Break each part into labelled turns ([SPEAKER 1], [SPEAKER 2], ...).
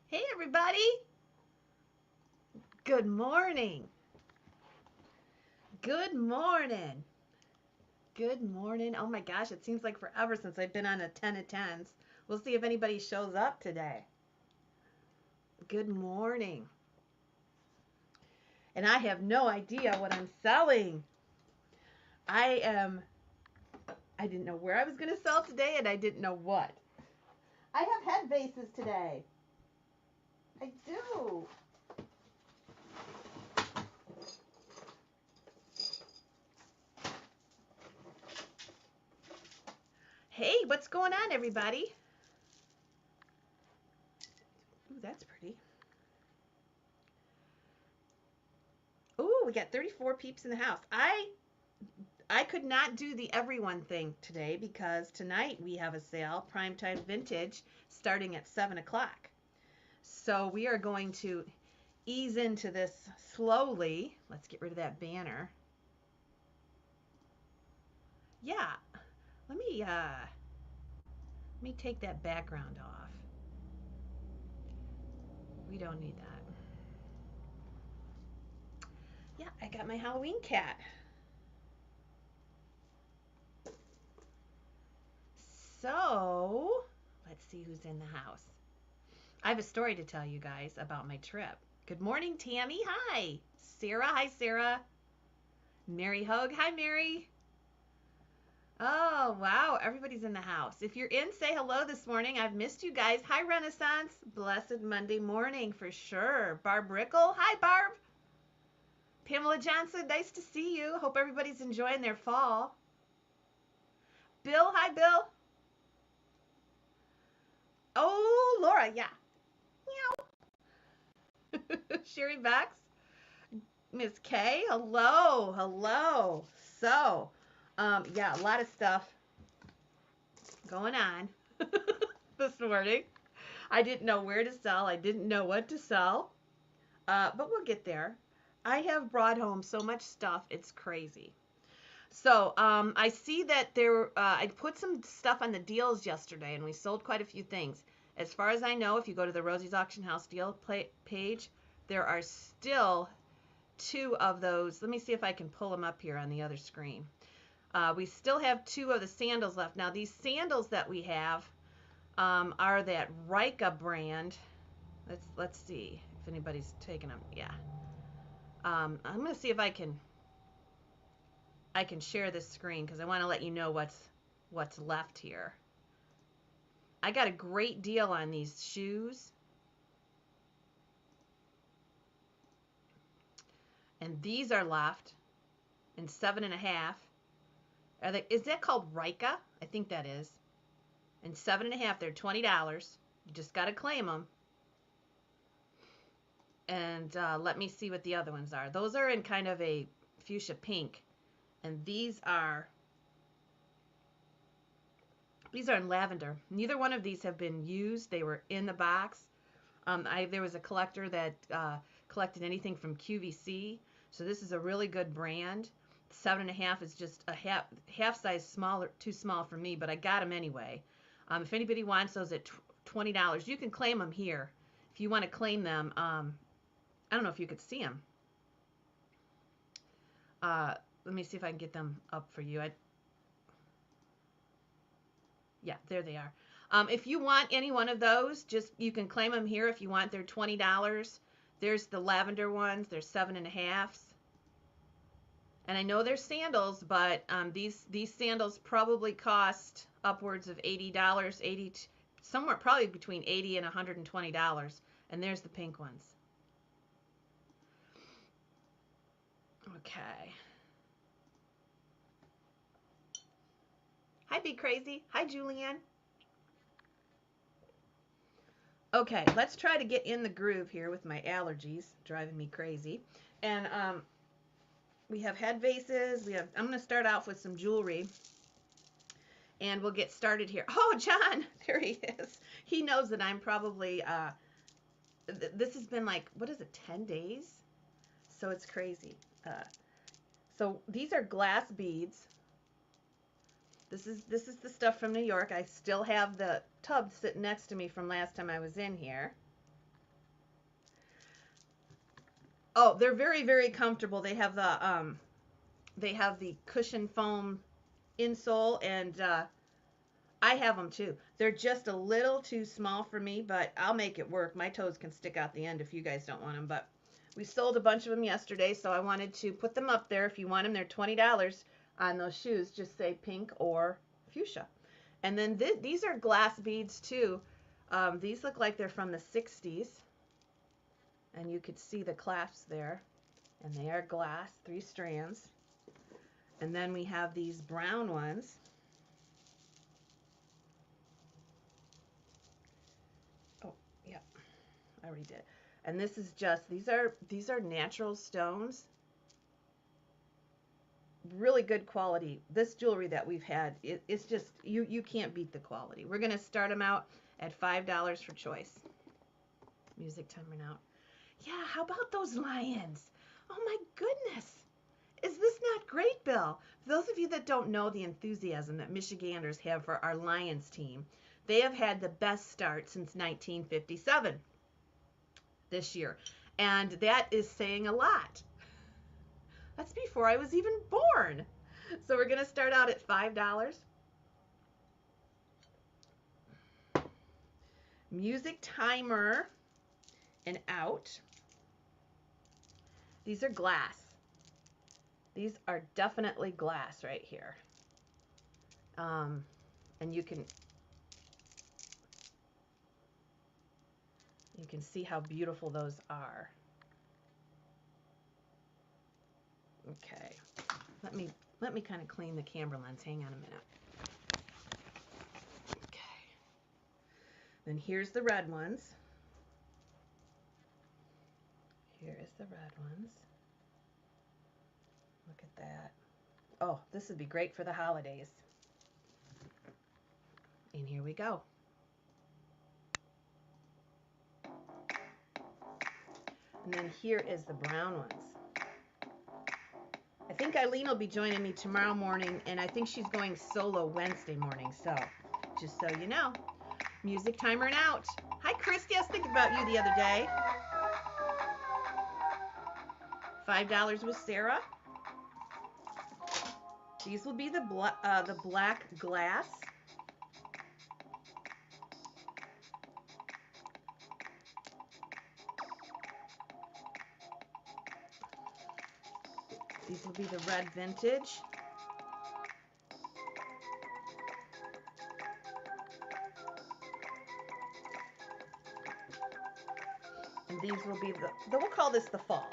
[SPEAKER 1] Hey everybody! Good morning. Good morning. Good morning. Oh my gosh, it seems like forever since I've been on a 10 of 10s. We'll see if anybody shows up today. Good morning. And I have no idea what I'm selling. I didn't know where I was going to sell today and I didn't know what. I have head vases today. I do. Hey, what's going on everybody? Ooh, that's pretty. Ooh, we got 34 peeps in the house. I could not do the everyone thing today because tonight we have a sale, primetime vintage, starting at 7 o'clock. So we are going to ease into this slowly. Let's get rid of that banner. Yeah, let me take that background off. We don't need that. Yeah, I got my Halloween cat. So let's see who's in the house. I have a story to tell you guys about my trip. Good morning, Tammy. Hi. Sarah. Hi, Sarah. Mary Hogue. Hi, Mary. Oh, wow. Everybody's in the house. If you're in, say hello this morning. I've missed you guys. Hi, Renaissance. Blessed Monday morning for sure. Barb Rickle. Hi, Barb. Pamela Johnson. Nice to see you. Hope everybody's enjoying their fall. Bill. Hi, Bill. Oh, Laura. Yeah. Meow. Sherry Bex. Miss K. Hello. Hello. So, yeah, a lot of stuff going on this morning. I didn't know where to sell. I didn't know what to sell, but we'll get there. I have brought home so much stuff. It's crazy. So I see that I put some stuff on the deals yesterday, and we sold quite a few things. As far as I know, if you go to the Rosie's Auction House deal page, there are still two of those. Let me see if I can pull them up here on the other screen. We still have two of the sandals left. Now, these sandals that we have are that Rika brand. Let's see if anybody's taking them. Yeah. I'm gonna see if I can share this screen because I want to let you know what's left here. I got a great deal on these shoes. And these are left in 7.5. Is that called Rika? I think that is. And 7.5, they're $20. You just got to claim them. And let me see what the other ones are. Those are in kind of a fuchsia pink. And these are in lavender. Neither one of these have been used. They were in the box. There was a collector that collected anything from QVC. So this is a really good brand. 7.5 is just a half size smaller, too small for me, but I got them anyway. If anybody wants those at $20, you can claim them here. If you want to claim them, I don't know if you could see them. Let me see if I can get them up for you. Yeah, there they are. If you want any one of those, you can claim them here if you want. They're $20. There's the lavender ones. They're 7.5. And I know they're sandals, but these sandals probably cost upwards of $80, somewhere probably between $80 and $120. And there's the pink ones. Okay. Hi, Be Crazy. Hi, Julianne. Okay, let's try to get in the groove here with my allergies driving me crazy. And we have head vases. I'm going to start off with some jewelry. And we'll get started here. Oh, John, there he is. He knows that I'm probably, this has been like, what is it, 10 days? So it's crazy. So these are glass beads. This is the stuff from New York. I still have the tub sitting next to me from last time I was in here. Oh, they're very, very comfortable. They have the cushion foam insole, and I have them too. They're just a little too small for me, but I'll make it work. My toes can stick out the end if you guys don't want them, but we sold a bunch of them yesterday, so I wanted to put them up there. If you want them, they're $20 on those shoes. Just say pink or fuchsia. And then these are glass beads too. These look like they're from the 60s, and you could see the clasps there, and they are glass, 3 strands. And then we have these brown ones. Oh, yeah, I already did. And this is just, these are natural stones. Really good quality. This jewelry that we've had, it's just, you can't beat the quality. We're going to start them out at $5 for choice. Music timer out. Yeah, how about those lions? Oh my goodness. Is this not great, Bill? For those of you that don't know the enthusiasm that Michiganders have for our Lions team, they have had the best start since 1957 this year. And that is saying a lot. That's before I was even born. So we're going to start out at $5. Music timer and out. These are glass. These are definitely glass right here. And you can see how beautiful those are. Okay. Let me kind of clean the camera lens. Hang on a minute. Okay. Then here's the red ones. Here is the red ones. Look at that. Oh, this would be great for the holidays. And here we go. And then here is the brown ones. I think Eileen will be joining me tomorrow morning, and I think she's going solo Wednesday morning. So, just so you know, music timer and out. Hi, Christy. I was thinking about you the other day. $5 with Sarah. These will be the black glass. These will be the red vintage. And these will be we'll call this the fall.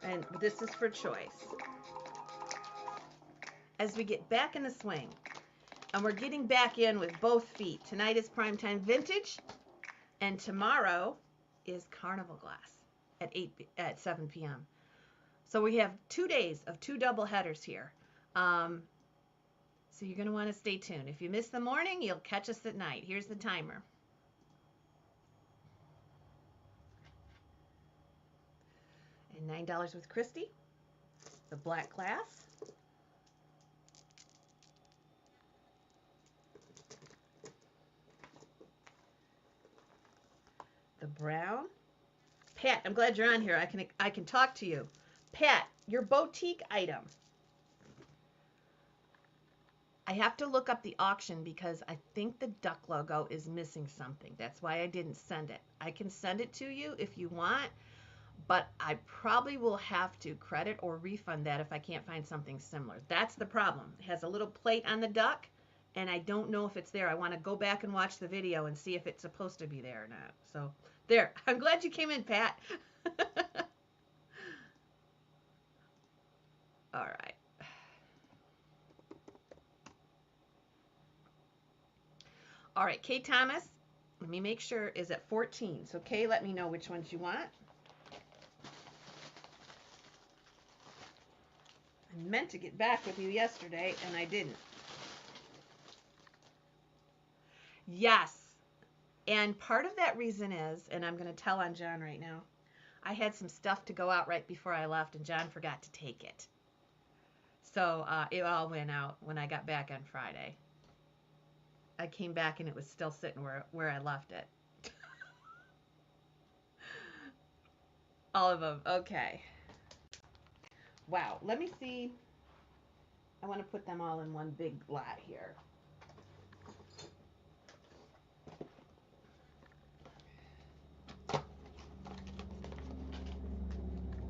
[SPEAKER 1] And this is for choice. As we get back in the swing, and we're getting back in with both feet. Tonight is primetime vintage, and tomorrow is carnival glass at 7 p.m. So we have 2 days of 2 double headers here. So you're going to want to stay tuned. If you miss the morning, you'll catch us at night. Here's the timer. And $9 with Christy. The black glass. The brown. Pat, I'm glad you're on here. I can talk to you. Pat, your boutique item. I have to look up the auction because I think the duck logo is missing something. That's why I didn't send it. I can send it to you if you want, but I probably will have to credit or refund that if I can't find something similar. That's the problem. It has a little plate on the duck, and I don't know if it's there. I want to go back and watch the video and see if it's supposed to be there or not. So there. I'm glad you came in, Pat. All right. All right, Kay Thomas, let me make sure, is at 14. So Kay, let me know which ones you want. I meant to get back with you yesterday, and I didn't. Yes. And part of that reason is, and I'm going to tell on John right now, I had some stuff to go out right before I left, and John forgot to take it. So it all went out when I got back on Friday. I came back, and it was still sitting where I left it. All of them. Okay. Wow. Let me see. I want to put them all in one big lot here.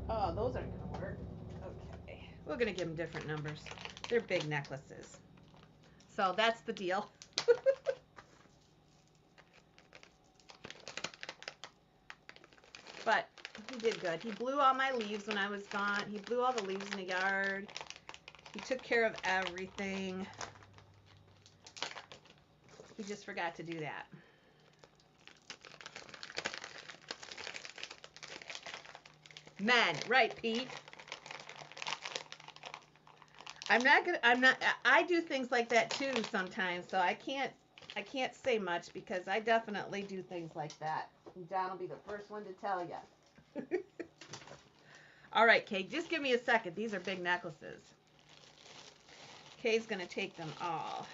[SPEAKER 1] Oh, those aren't going to work. Okay. We're going to give them different numbers. They're big necklaces. So that's the deal. But he did good. He blew all my leaves when I was gone. He blew all the leaves in the yard. He took care of everything. He just forgot to do that. Men, right, Pete? I do things like that too sometimes, so I can't say much because I definitely do things like that. John will be the first one to tell you. All right, Kay, just give me a second. These are big necklaces. Kay's going to take them all.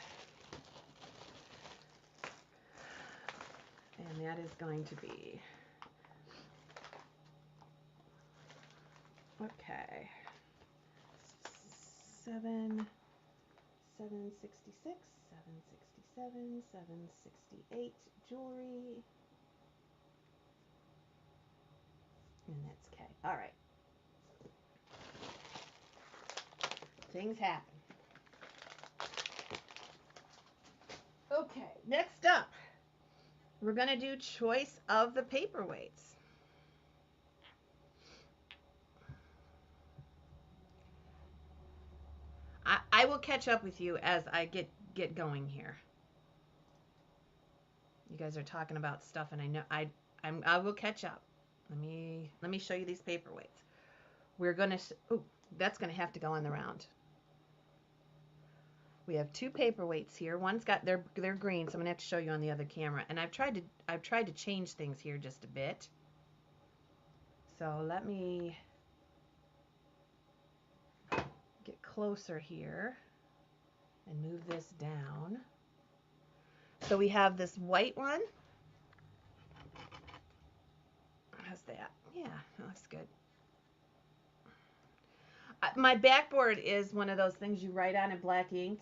[SPEAKER 1] And that is going to be... Okay. 766, 767, 768 jewelry. And that's K. All right. Things happen. Okay, next up, we're going to do choice of the paperweights. I will catch up with you as I get going here. You guys are talking about stuff, and I know I will catch up. Let me show you these paperweights. We're gonna. Oh, that's gonna have to go on the round. We have two paperweights here. One's got they're green, so I'm gonna have to show you on the other camera. And I've tried to change things here just a bit. So let me get closer here and move this down. So we have this white one. How's that? Yeah, that looks good. My backboard is one of those things you write on in black ink,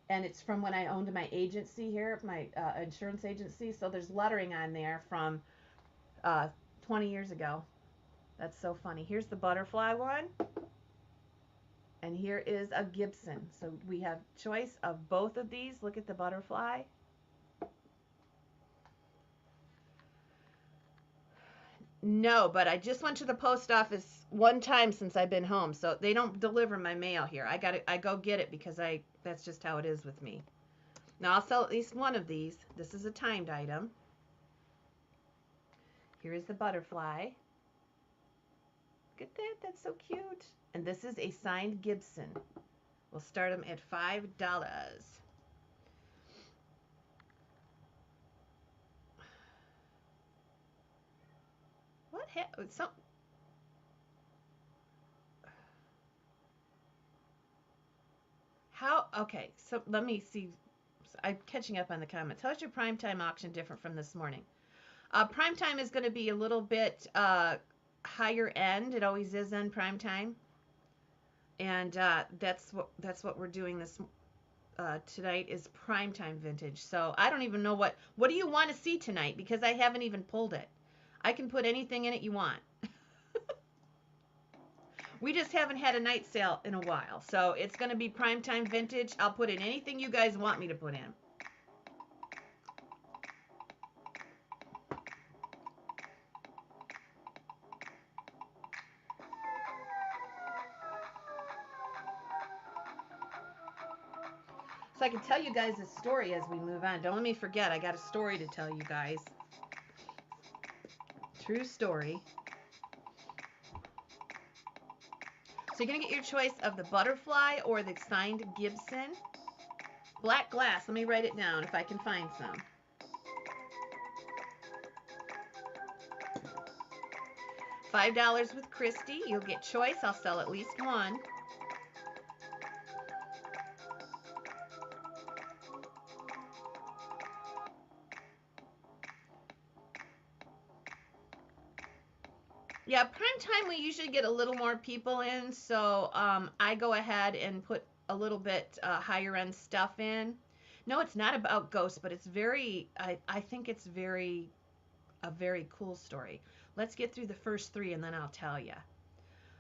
[SPEAKER 1] and it's from when I owned my agency here, my insurance agency. So there's lettering on there from 20 years ago. That's so funny. Here's the butterfly one. And here is a Gibson. So we have choice of both of these. Look at the butterfly. No, but I just went to the post office one time since I've been home. So they don't deliver my mail here. I go get it because that's just how it is with me. Now I'll sell at least one of these. This is a timed item. Here is the butterfly. Look at that. That's so cute. And this is a signed Gibson. We'll start them at $5. What happened? How? Okay, so let me see. I'm catching up on the comments. How's your primetime auction different from this morning? Primetime is going to be a little bit higher end. It always is on primetime. And that's what we're doing this tonight is primetime vintage. So I don't even know what do you want to see tonight, because I haven't even pulled it. I can put anything in it you want. We just haven't had a night sale in a while. So it's going to be primetime vintage. I'll put in anything you guys want me to put in. So I can tell you guys a story as we move on. Don't let me forget, I got a story to tell you guys. True story. So you're going to get your choice of the butterfly or the signed Gibson. Black glass. Let me write it down if I can find some. $5 with Christy. You'll get choice. I'll sell at least one. Yeah, prime time we usually get a little more people in, so I go ahead and put a little bit higher end stuff in. No, it's not about ghosts, but it's I think it's a very cool story. Let's get through the first three and then I'll tell you.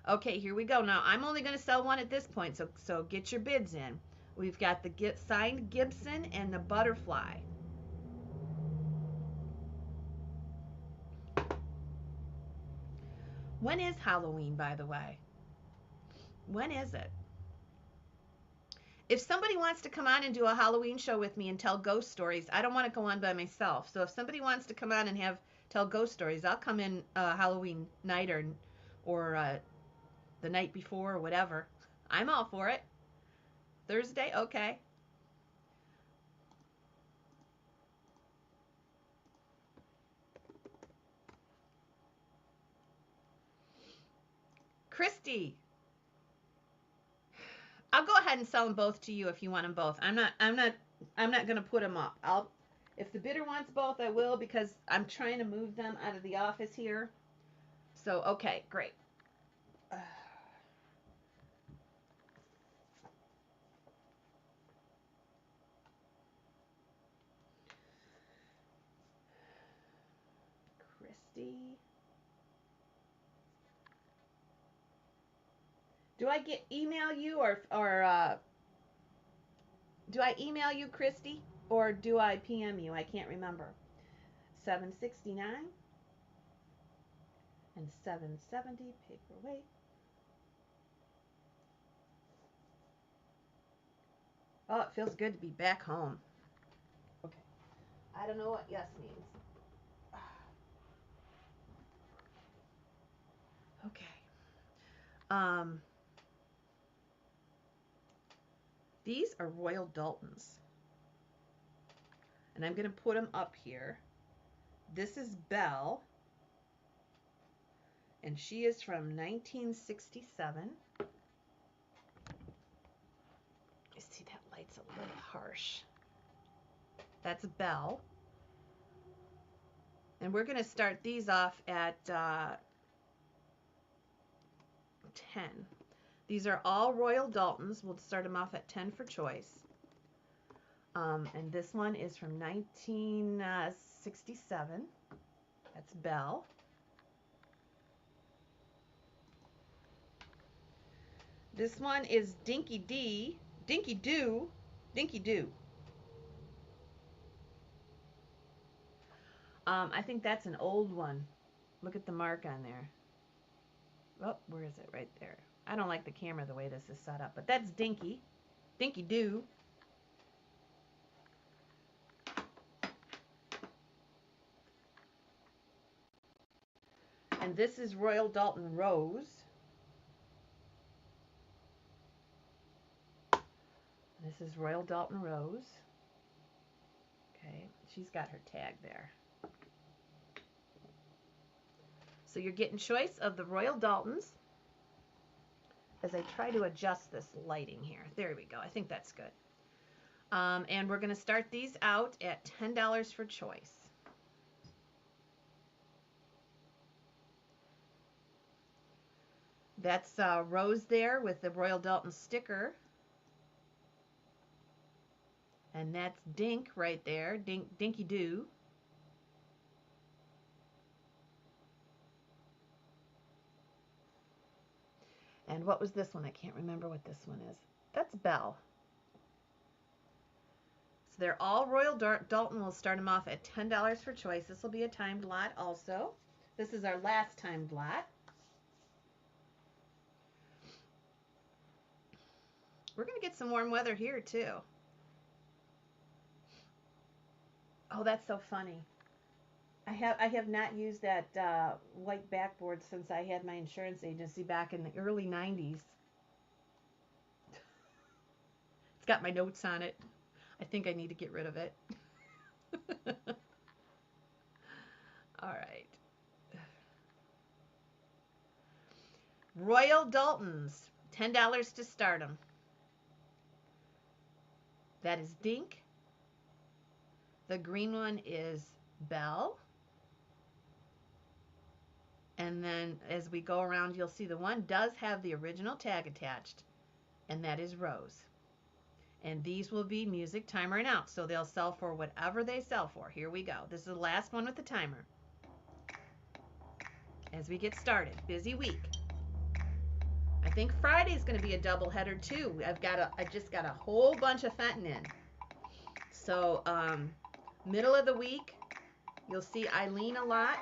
[SPEAKER 1] Okay, here we go. Now, I'm only going to sell one at this point, so get your bids in. We've got the signed Gibson and the butterfly. When is Halloween, by the way? When is it? If somebody wants to come on and do a Halloween show with me and tell ghost stories, I don't want to go on by myself. So if somebody wants to come on and tell ghost stories, I'll come in Halloween night or the night before or whatever. I'm all for it. Thursday, okay. Christy, I'll go ahead and sell them both to you if you want them both. I'm not going to put them up. If the bidder wants both, I will, because I'm trying to move them out of the office here. So, okay, great. Christy. Do I email you or do I email you, Christy, or do I PM you? I can't remember. 769 and 770 paperweight. Oh, it feels good to be back home. Okay. I don't know what yes means. Okay. These are Royal Daltons. And I'm going to put them up here. This is Belle. And she is from 1967. You see, that light's a little harsh. That's Belle. And we're going to start these off at 10. These are all Royal Daltons. We'll start them off at 10 for choice. And this one is from 1967. That's Belle. This one is Dinky Doo. I think that's an old one. Look at the mark on there. Oh, where is it? Right there. I don't like the camera the way this is set up, but that's Dinky Doo. And this is Royal Dalton Rose. This is Royal Dalton Rose. Okay, she's got her tag there. So you're getting choice of the Royal Daltons. As I try to adjust this lighting here. There we go. I think that's good. And we're going to start these out at $10 for choice. That's Rose there with the Royal Dalton sticker. And that's Dink right there. Dinky Doo. And what was this one? I can't remember what this one is. That's Belle. So they're all Royal Dalton. We'll start them off at $10 for choice. This will be a timed lot also. This is our last timed lot. We're going to get some warm weather here too. Oh, that's so funny. I have not used that white backboard since I had my insurance agency back in the early 90s. It's got my notes on it. I think I need to get rid of it. All right. Royal Daltons, $10 to start them. That is Dink. The green one is Belle. And And then as we go around, you'll see the one does have the original tag attached, and that is Rose. And these will be music timer and out, so they'll sell for whatever they sell for. Here we go. This is the last one with the timer. As we get started, busy week. I think Friday is going to be a double header too. I just got a whole bunch of Fenton in. So middle of the week, you'll see Eileen a lot.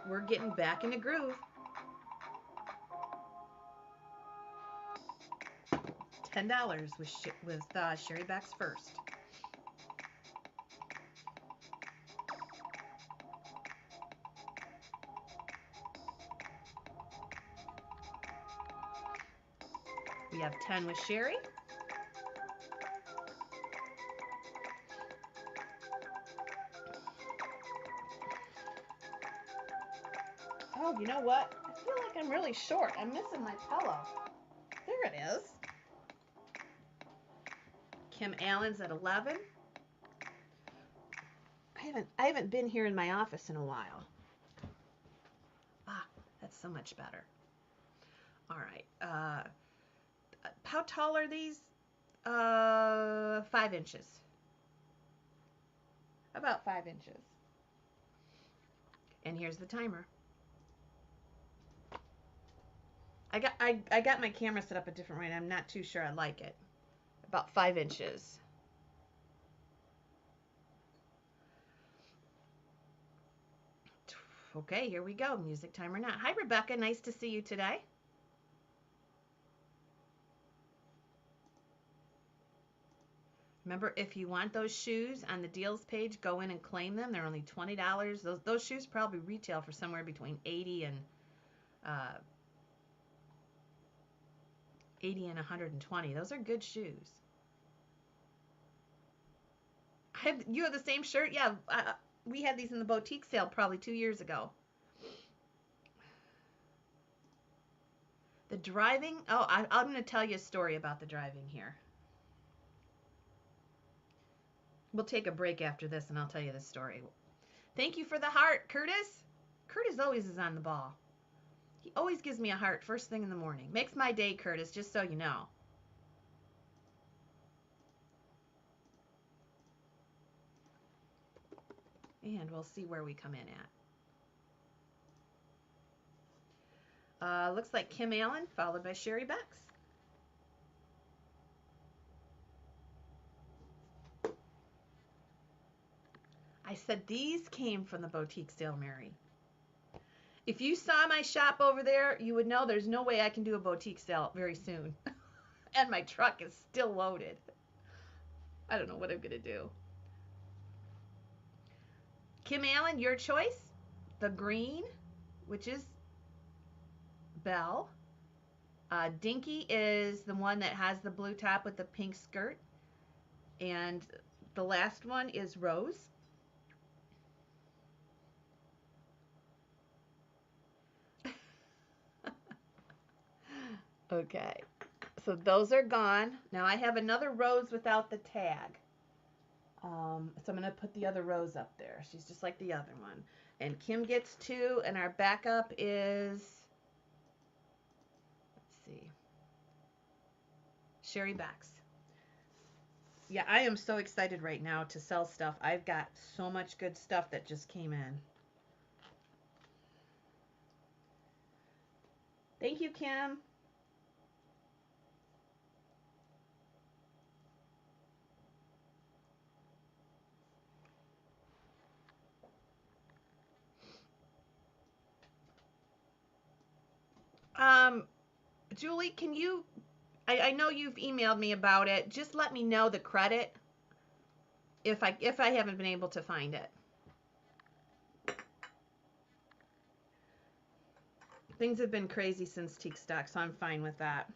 [SPEAKER 1] We're getting back in the groove. $10 with Sherry Beck's first. We have 10 with Sherry. Oh, you know what? I feel like I'm really short. I'm missing my pillow. There it is. Kim Allen's at 11. I haven't been here in my office in a while. Ah, that's so much better. All right. How tall are these? 5 inches. About 5 inches. And here's the timer. I got my camera set up a different way. I'm not too sure I like it. About 5 inches. Okay, here we go. Music timer now. Hi, Rebecca. Nice to see you today. Remember, if you want those shoes on the deals page, go in and claim them. They're only $20. Those shoes probably retail for somewhere between $80 and $120. Those are good shoes. You have the same shirt? Yeah, we had these in the boutique sale probably 2 years ago. The driving. Oh, I'm going to tell you a story about the driving here. We'll take a break after this and I'll tell you the story. Thank you for the heart, Curtis. Curtis always is on the ball. He always gives me a heart first thing in the morning. Makes my day, Curtis, just so you know. And we'll see where we come in at. Looks like Kim Allen, followed by Sherry Becks. I said these came from the boutique sale, Mary. If you saw my shop over there, you would know there's no way I can do a boutique sale very soon. And my truck is still loaded. I don't know what I'm going to do. Kim Allen, your choice. The green, which is Belle. Dinky is the one that has the blue top with the pink skirt. And the last one is Rose. Okay, so those are gone. Now I have another Rose without the tag. So I'm going to put the other Rose up there. She's just like the other one. And Kim gets 2, and our backup is, let's see, Sherry Becks. Yeah, I am so excited right now to sell stuff. I've got so much good stuff that just came in. Thank you, Kim. Julie, can you, I know you've emailed me about it. Just let me know the credit if I haven't been able to find it. Things have been crazy since Teak Stock, so I'm fine with that.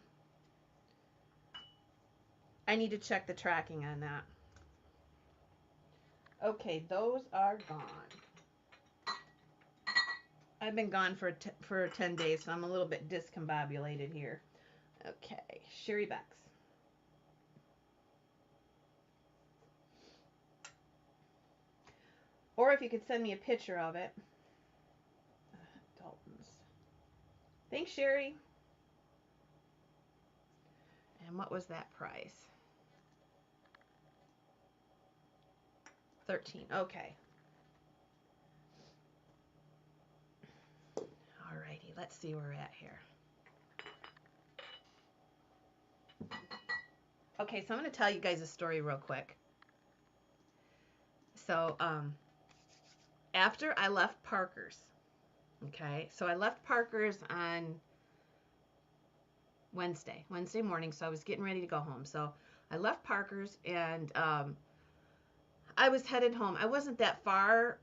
[SPEAKER 1] I need to check the tracking on that. Okay, those are gone. I've been gone for 10 days, so I'm a little bit discombobulated here. Okay, Sherry Becks. Or if you could send me a picture of it. Dalton's. Thanks, Sherry. And what was that price? 13. Okay. Alrighty, let's see where we're at here. Okay, so I'm going to tell you guys a story real quick. So, after I left Parker's, okay, so I left Parker's on Wednesday morning, so I was getting ready to go home. So I left Parker's and I was headed home. I wasn't that far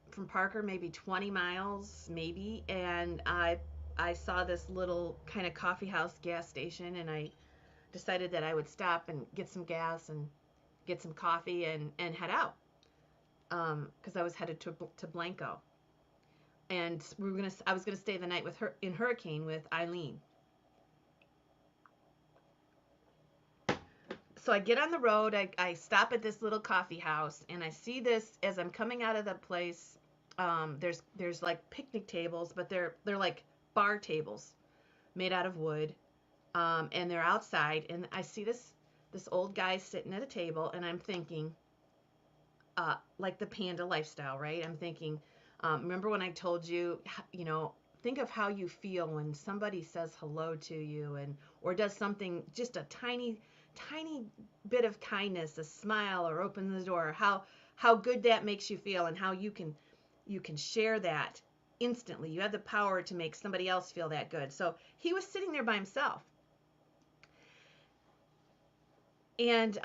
[SPEAKER 1] from Parker, maybe 20 miles, maybe, and I saw this little kind of coffee house gas station, and I decided that I would stop and get some gas and get some coffee and head out because I was headed to Blanco, and I was gonna stay the night with her in Hurricane with Eileen. So I get on the road, I stop at this little coffee house, and I see this as I'm coming out of the place. There's like picnic tables, but they're like bar tables made out of wood, and they're outside. And I see this old guy sitting at a table, and I'm thinking, like the panda lifestyle, right? I'm thinking, remember when I told you, think of how you feel when somebody says hello to you or does something, just a tiny bit of kindness, a smile, or open the door, how good that makes you feel, and how you can share that instantly. You have the power to make somebody else feel that good. So he was sitting there by himself, and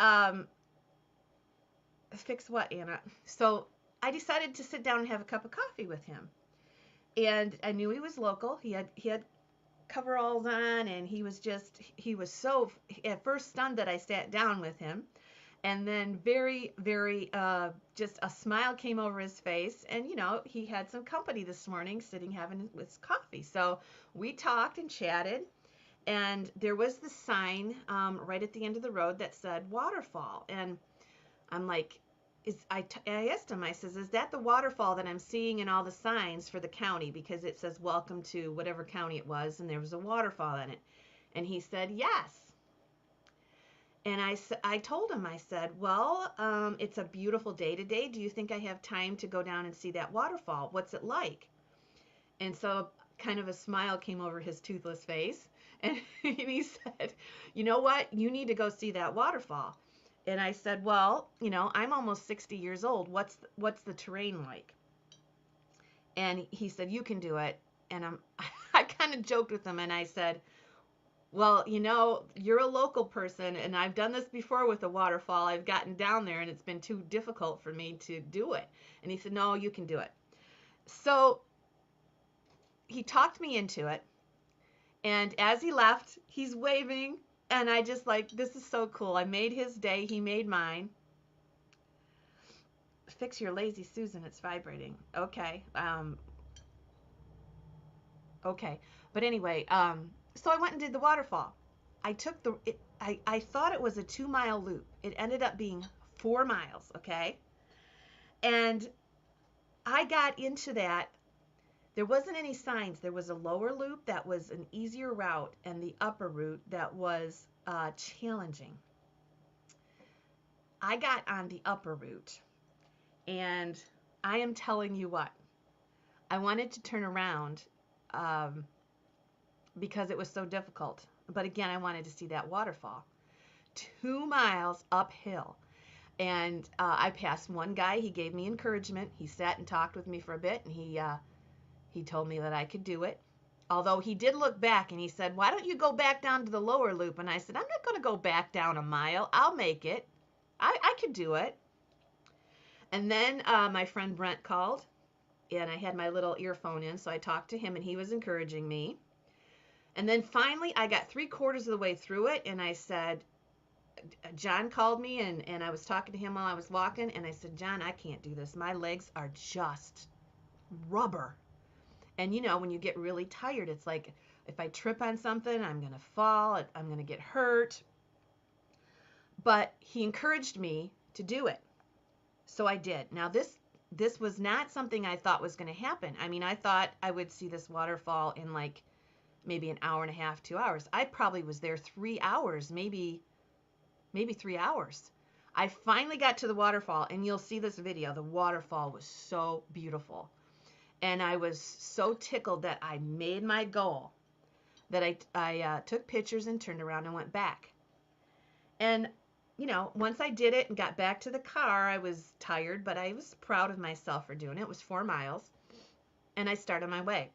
[SPEAKER 1] fix what, Anna? So I decided to sit down and have a cup of coffee with him, and I knew he was local. He had coveralls on, and he was so at first stunned that I sat down with him, and then very just a smile came over his face, and he had some company this morning sitting having his coffee. So we talked and chatted, and there was the sign right at the end of the road that said waterfall, and I'm like, I asked him, I says, is that the waterfall that I'm seeing in all the signs for the county? Because it says welcome to whatever county it was, and there was a waterfall in it. And he said, yes. And I told him, I said, well, it's a beautiful day today. Do you think I have time to go down and see that waterfall? What's it like? And so kind of a smile came over his toothless face. And he said, you know what? You need to go see that waterfall. And I said, well, I'm almost 60 years old. What's the terrain like? And he said, you can do it. And I kind of joked with him, and I said, well, you're a local person, and I've done this before with a waterfall. I've gotten down there, and it's been too difficult for me to do it. And he said, no, you can do it. So he talked me into it. And as he left, he's waving. And I just this is so cool. I made his day. He made mine. Fix your lazy Susan. It's vibrating. Okay. Okay. But anyway, so I went and did the waterfall. I took I thought it was a 2-mile loop. It ended up being 4 miles. Okay. And I got into that. There wasn't any signs. There was a lower loop that was an easier route, and the upper route that was challenging. I got on the upper route, and I am telling you what, I wanted to turn around because it was so difficult. But again, I wanted to see that waterfall. 2 miles uphill. And I passed one guy. He gave me encouragement. He sat and talked with me for a bit, and he told me that I could do it. Although he did look back, and he said, why don't you go back down to the lower loop? And I said, I'm not going to go back down a mile. I'll make it. I could do it. And then my friend Brent called, and I had my little earphone in, so I talked to him, and he was encouraging me. And then finally, I got 3/4 of the way through it, and I said, John called me, and I was talking to him while I was walking, and I said, John, I can't do this. My legs are just rubber. And when you get really tired, it's like if I trip on something, I'm going to fall, I'm going to get hurt. But he encouraged me to do it. So I did. Now this this was not something I thought was going to happen. I mean, I thought I would see this waterfall in like maybe an hour and a half, 2 hours. I probably was there 3 hours, maybe 3 hours. I finally got to the waterfall, and you'll see this video. The waterfall was so beautiful. And I was so tickled that I made my goal, that I took pictures and turned around and went back. And, you know, once I did it and got back to the car, I was tired, but I was proud of myself for doing it. It was 4 miles, and I started my way.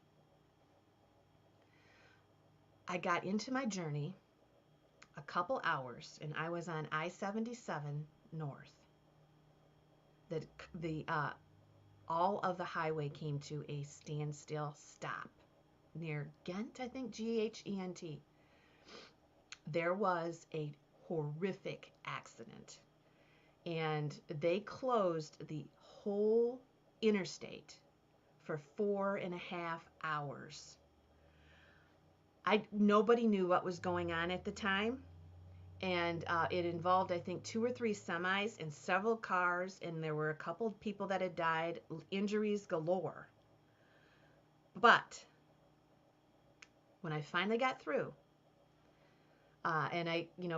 [SPEAKER 1] I got into my journey a couple hours, and I was on I-77 north. All of the highway came to a standstill stop near Ghent, I think, Ghent. There was a horrific accident, and they closed the whole interstate for 4.5 hours. Nobody knew what was going on at the time, and it involved, I think, 2 or 3 semis and several cars, and there were a couple of people that had died, injuries galore. But when I finally got through, and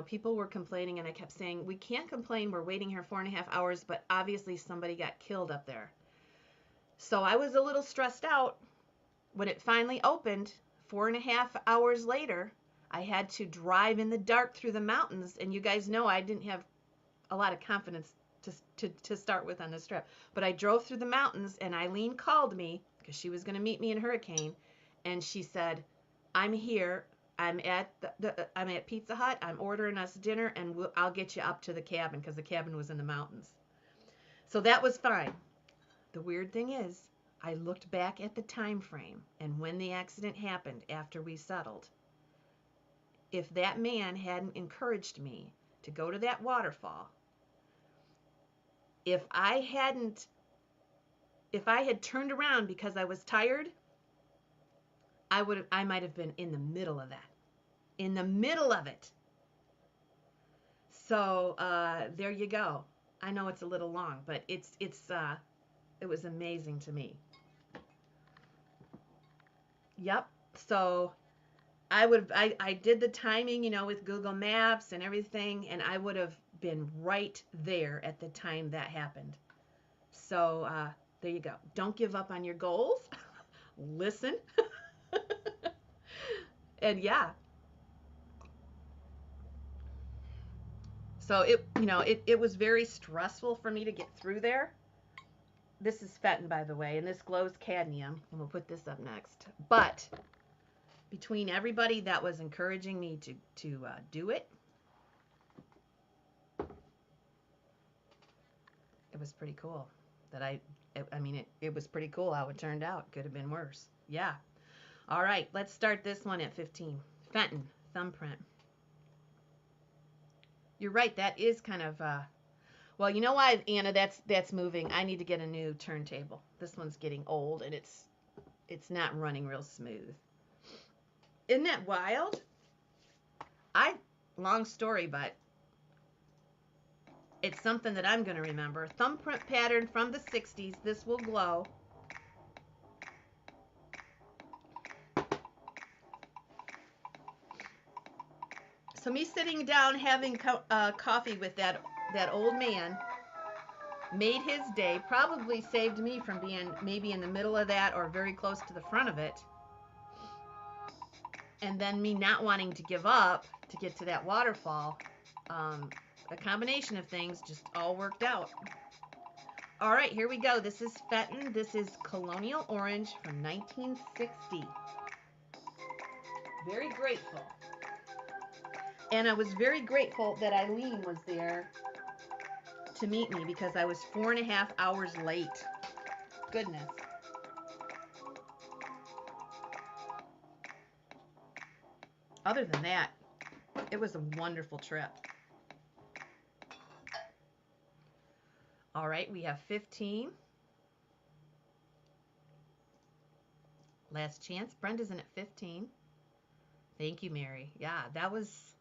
[SPEAKER 1] people were complaining, and I kept saying, we can't complain, we're waiting here 4.5 hours, but obviously somebody got killed up there. So I was a little stressed out. When it finally opened, 4.5 hours later, I had to drive in the dark through the mountains, and you guys know I didn't have a lot of confidence to start with on this trip. But I drove through the mountains, and Eileen called me because she was going to meet me in Hurricane, and she said, I'm here. I'm at I'm at Pizza Hut. I'm ordering us dinner, and I'll get you up to the cabin, because the cabin was in the mountains. So that was fine. The weird thing is, I looked back at the time frame, and when the accident happened after we settled, if that man hadn't encouraged me to go to that waterfall, if I had turned around because I was tired, I might have been in the middle of that. In the middle of it. So there you go. I know it's a little long, but it was amazing to me. Yep. So I did the timing, with Google Maps and everything, and I would have been right there at the time that happened. So there you go. Don't give up on your goals. Listen. And yeah. So it was very stressful for me to get through there. This is Fenton, by the way, and this glows cadmium, and we'll put this up next. But between everybody that was encouraging me to do it, it was pretty cool. It was pretty cool how it turned out. Could have been worse. Yeah. All right, let's start this one at 15. Fenton, thumbprint. You're right, that is kind of, well, you know why, Anna, that's moving. I need to get a new turntable. This one's getting old, and it's not running real smooth. Isn't that wild? Long story, but it's something that I'm going to remember. Thumbprint pattern from the 60s. This will glow. So me sitting down having coffee with that old man made his day, probably saved me from being maybe in the middle of that or very close to the front of it. And then me not wanting to give up to get to that waterfall. A combination of things just all worked out. All right, here we go. This is Fenton. This is Colonial Orange from 1960. Very grateful. And I was very grateful that Eileen was there to meet me, because I was 4.5 hours late. Goodness. Other than that, it was a wonderful trip. All right, we have 15. Last chance. Brenda's in at 15. Thank you, Mary. Yeah, that was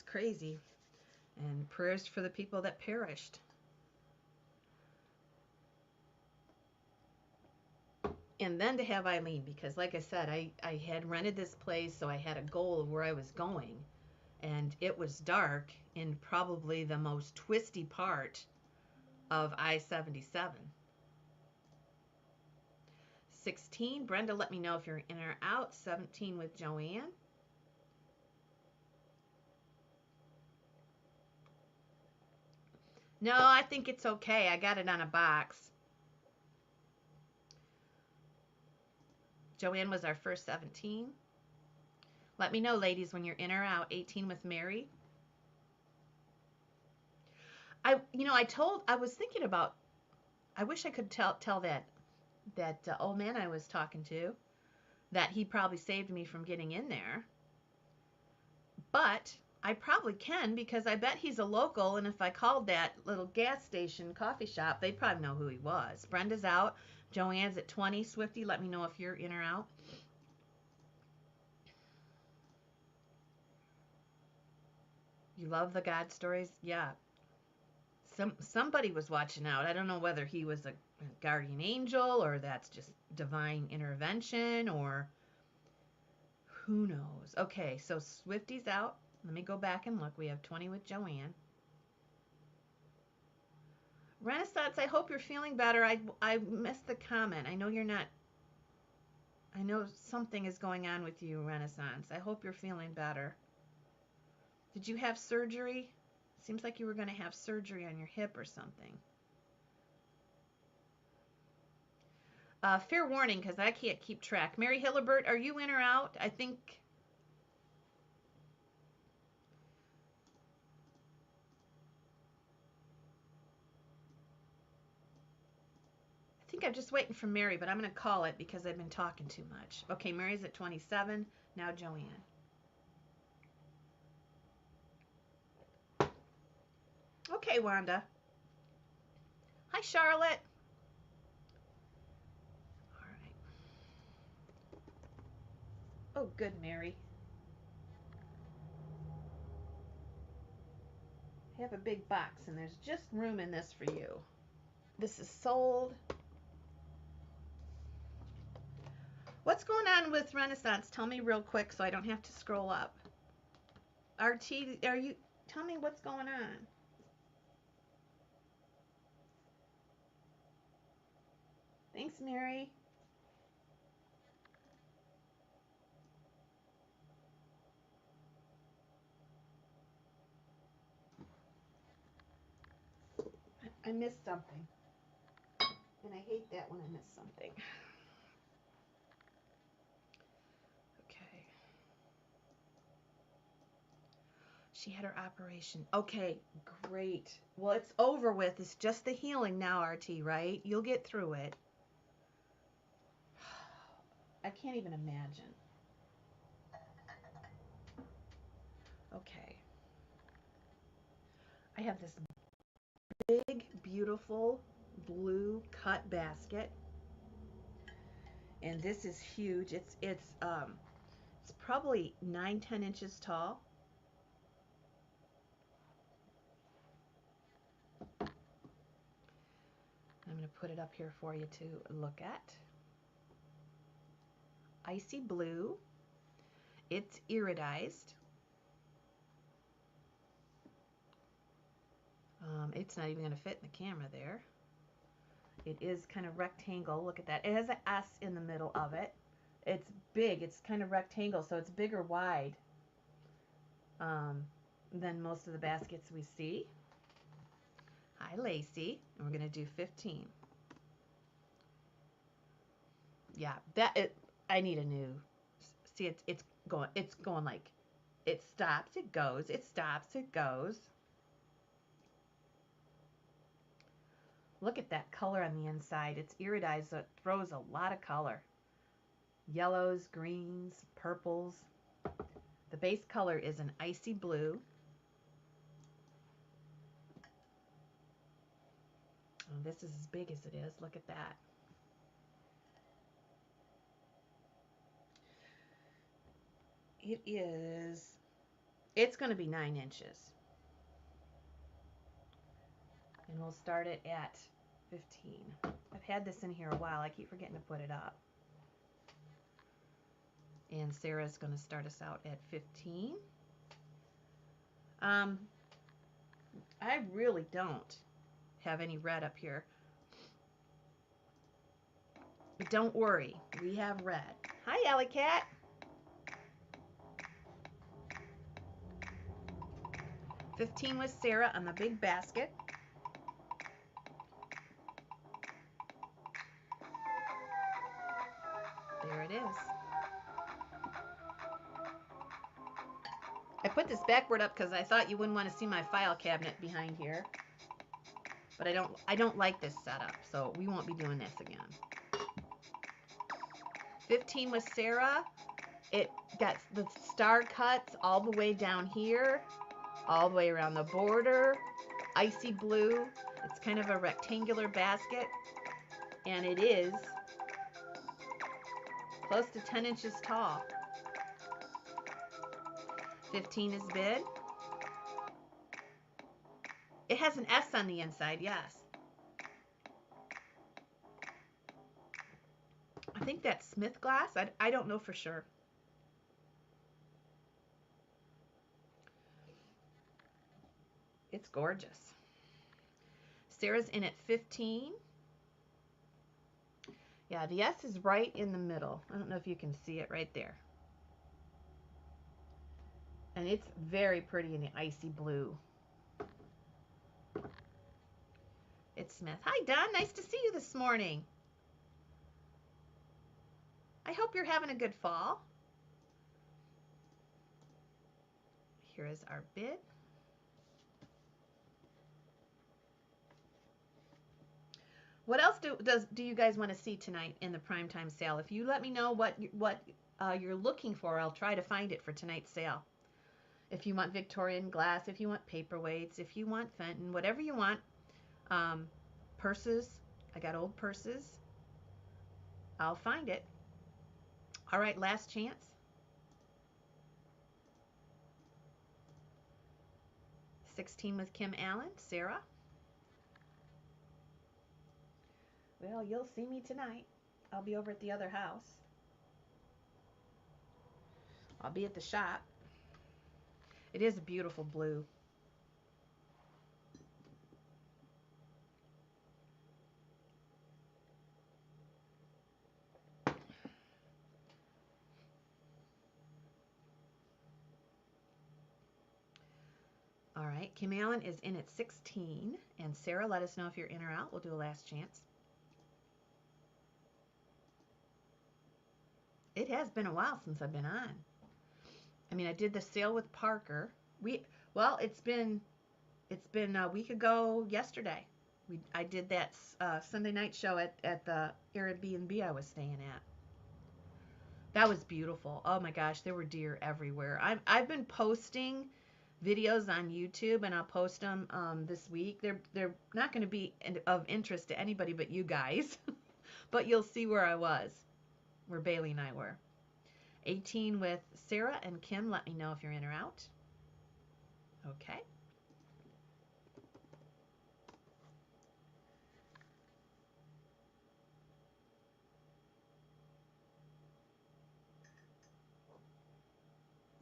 [SPEAKER 1] crazy. And prayers for the people that perished. And then to have Eileen, because like I said, I had rented this place, so I had a goal of where I was going. And it was dark in probably the most twisty part of I-77. 16, Brenda, let me know if you're in or out. 17 with Joanne. No, I think it's okay. I got it on a box. Joanne was our first 17. Let me know, ladies, when you're in or out. 18 with Mary. I was thinking about, I wish I could tell that old man I was talking to that he probably saved me from getting in there. But I probably can, because I bet he's a local, and if I called that little gas station coffee shop, they'd probably know who he was. Brenda's out. Joanne's at 20. Swifty, let me know if you're in or out. You love the God stories? Yeah. Somebody was watching out. I don't know whether he was a guardian angel or that's just divine intervention or who knows. Okay, so Swifty's out. Let me go back and look. We have 20 with Joanne. Renaissance, I hope you're feeling better. I missed the comment. I know you're not. I know something is going on with you, Renaissance. I hope you're feeling better. Did you have surgery? Seems like you were going to have surgery on your hip or something. Fair warning, because I can't keep track. Mary Hillibert, are you in or out? I think I'm just waiting for Mary, but I'm going to call it because I've been talking too much. Okay, Mary's at 27. Now Joanne. Okay, Wanda. Hi, Charlotte. All right. Oh, good, Mary. I have a big box, and there's just room in this for you. This is sold. What's going on with Renaissance? Tell me real quick so I don't have to scroll up. RT, tell me what's going on. Thanks, Mary. I missed something. And I hate that when I miss something. Okay. She had her operation. Okay, great. Well, it's over with. It's just the healing now, RT, right? You'll get through it. I can't even imagine. Okay. I have this big, beautiful blue cut basket. And this is huge. It's probably 9-10 inches tall. I'm going to put it up here for you to look at. Icy blue. It's iridized. It's not even going to fit in the camera there. It is kind of rectangle. Look at that. It has an S in the middle of it. It's big. It's kind of rectangle, so it's bigger wide than most of the baskets we see. Hi, Lacey. And we're going to do 15. Yeah, I need a new. See, it's going like it stops, it goes, it stops, it goes. Look at that color on the inside. It's iridized, so it throws a lot of color. Yellows, greens, purples. The base color is an icy blue. Oh, this is as big as it is. Look at that. It's going to be 9 inches. And we'll start it at 15. I've had this in here a while. I keep forgetting to put it up. And Sarah's going to start us out at 15. I really don't have any red up here. But don't worry, we have red. Hi, Alley Cat. $15 with Sarah on the big basket. There it is. I put this backward up because I thought you wouldn't want to see my file cabinet behind here. But I don't like this setup, so we won't be doing this again. 15 with Sarah. It got the star cuts all the way down here, all the way around the border. Icy blue. It's kind of a rectangular basket, and it is close to 10 inches tall. 15 is bid. It has an S on the inside, yes. I think that's Smith glass. I don't know for sure. It's gorgeous. Sarah's in at 15. Yeah, the S is right in the middle. I don't know if you can see it right there. And it's very pretty in the icy blue. It's Smith. Hi, Don. Nice to see you this morning. I hope you're having a good fall. Here is our bid. What else do you guys want to see tonight in the primetime sale? If you let me know what you're looking for, I'll try to find it for tonight's sale. If you want Victorian glass, if you want paperweights, if you want Fenton, whatever you want. Purses. I got old purses. I'll find it. All right, last chance. 16 with Kim Allen. Sarah. Well, you'll see me tonight. I'll be over at the other house. I'll be at the shop. It is a beautiful blue. All right, Kim Allen is in at 16. And Sarah, let us know if you're in or out. We'll do a last chance. It has been a while since I've been on. I mean, I did the sale with Parker. Well, it's been a week ago yesterday. I did that Sunday night show at the Airbnb I was staying at. That was beautiful. Oh my gosh, there were deer everywhere. I've been posting videos on YouTube, and I'll post them this week. They're not going to be of interest to anybody but you guys, but you'll see where I was, where Bailey and I were. 18 with Sarah and Kim. Let me know if you're in or out. Okay.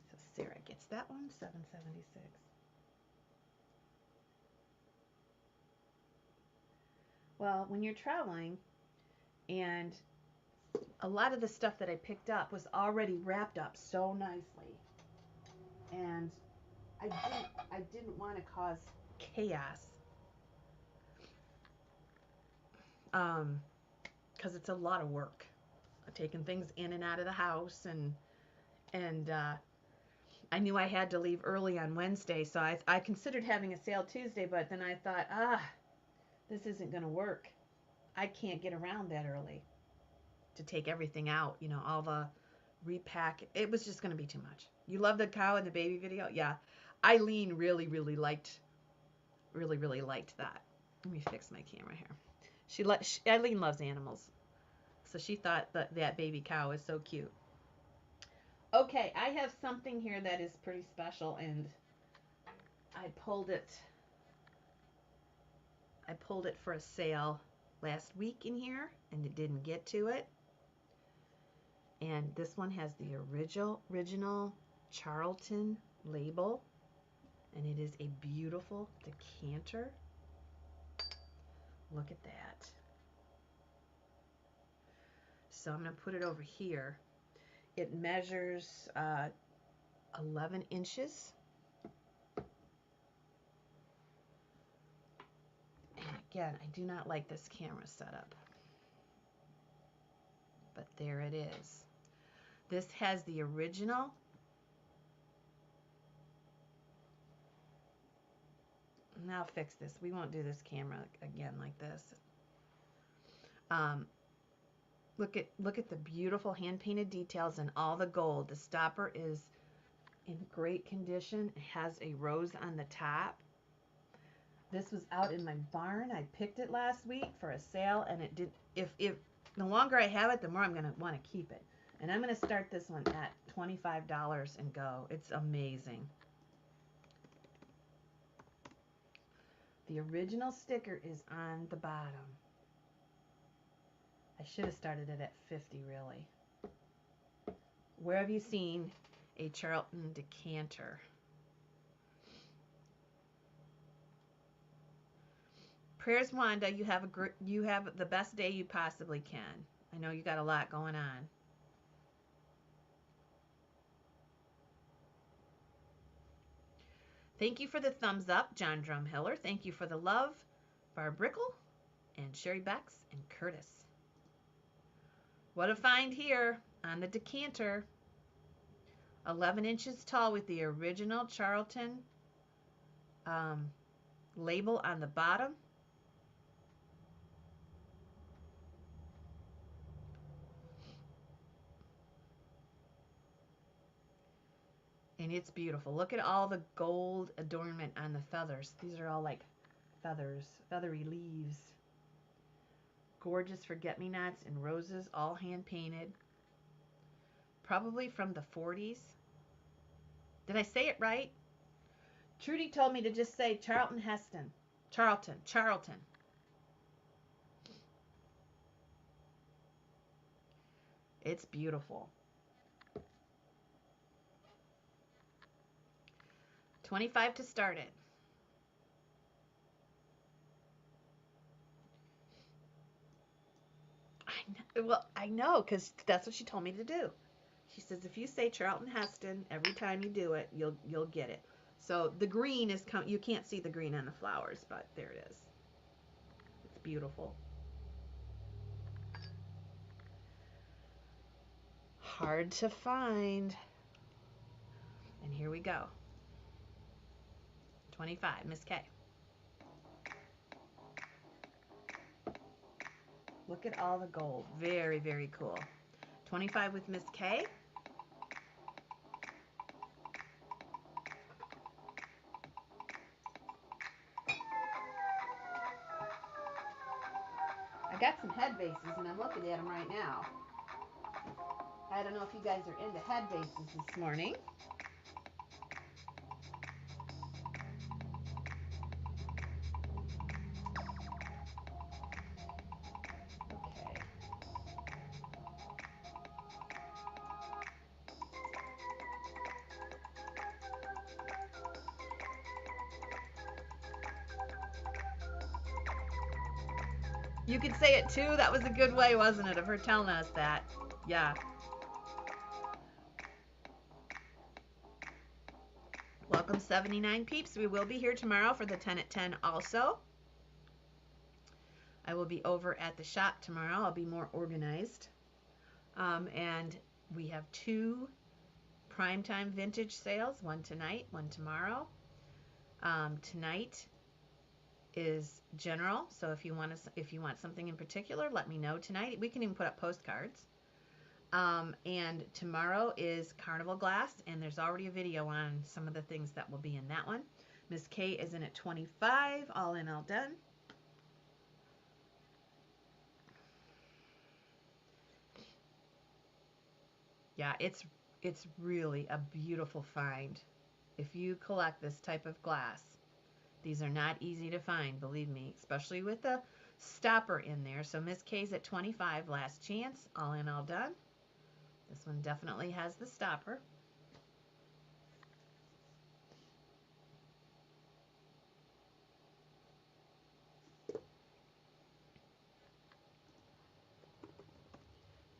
[SPEAKER 1] So Sarah gets that one, $7.76. Well, when you're traveling, and a lot of the stuff that I picked up was already wrapped up so nicely, and I didn't want to cause chaos, because it's a lot of work, taking things in and out of the house, and I knew I had to leave early on Wednesday, so I considered having a sale Tuesday, but then I thought, this isn't going to work. I can't get around that early to take everything out, all the repack. It was just going to be too much. You love the cow and the baby video? Yeah. Eileen really liked that. Let me fix my camera here. Eileen loves animals. So she thought that baby cow is so cute. Okay, I have something here that is pretty special, and I pulled it I pulled it for a sale last week in here, and it didn't get to it. And this one has the original Charlton label, and it is a beautiful decanter. Look at that. So I'm going to put it over here. It measures 11 inches. And again, I do not like this camera setup, but there it is. This has the original. Now fix this. We won't do this camera again like this. Look at the beautiful hand-painted details and all the gold. The stopper is in great condition. It has a rose on the top. This was out in my barn. I picked it last week for a sale, and it did. If the longer I have it, the more I'm going to want to keep it. And I'm going to start this one at $25 and go. It's amazing. The original sticker is on the bottom. I should have started it at 50, really. Where have you seen a Charlton decanter? Prayers, Wanda, you have the best day you possibly can. I know you got a lot going on. Thank you for the thumbs up, John Drumhiller. Thank you for the love, Barb Brickle, and Sherry Becks, and Curtis. What a find here on the decanter. 11 inches tall with the original Charlton label on the bottom. And it's beautiful. Look at all the gold adornment on the feathers. These are all like feathers, feathery leaves. Gorgeous forget-me-nots and roses, all hand-painted. Probably from the 40s. Did I say it right? Trudy told me to just say Charlton Heston. Charlton. It's beautiful. 25 to start it. I know, because that's what she told me to do. She says if you say Charlton Heston every time you do it, you'll get it. So the green is you can't see the green on the flowers, but there it is. It's beautiful. Hard to find. And here we go. 25, Miss K. Look at all the gold. Very, very cool. 25 with Miss K. I got some head vases, and I'm looking at them right now. I don't know if you guys are into head vases this morning. You could say it too. That was a good way, wasn't it, of her telling us that? Yeah. Welcome 79 peeps. We will be here tomorrow for the 10 at 10 also. I will be over at the shop tomorrow. I'll be more organized. And we have 2 primetime vintage sales, one tonight, one tomorrow. Tonight is general, so if you want something in particular, let me know tonight. We can even put up postcards. And tomorrow is Carnival Glass, and there's already a video on some of the things that will be in that one. Miss K is in at 25, all in, all done. Yeah, it's really a beautiful find. If you collect this type of glass, These are not easy to find, believe me, especially with the stopper in there. So Miss K's at 25, last chance, all in, all done. This one definitely has the stopper.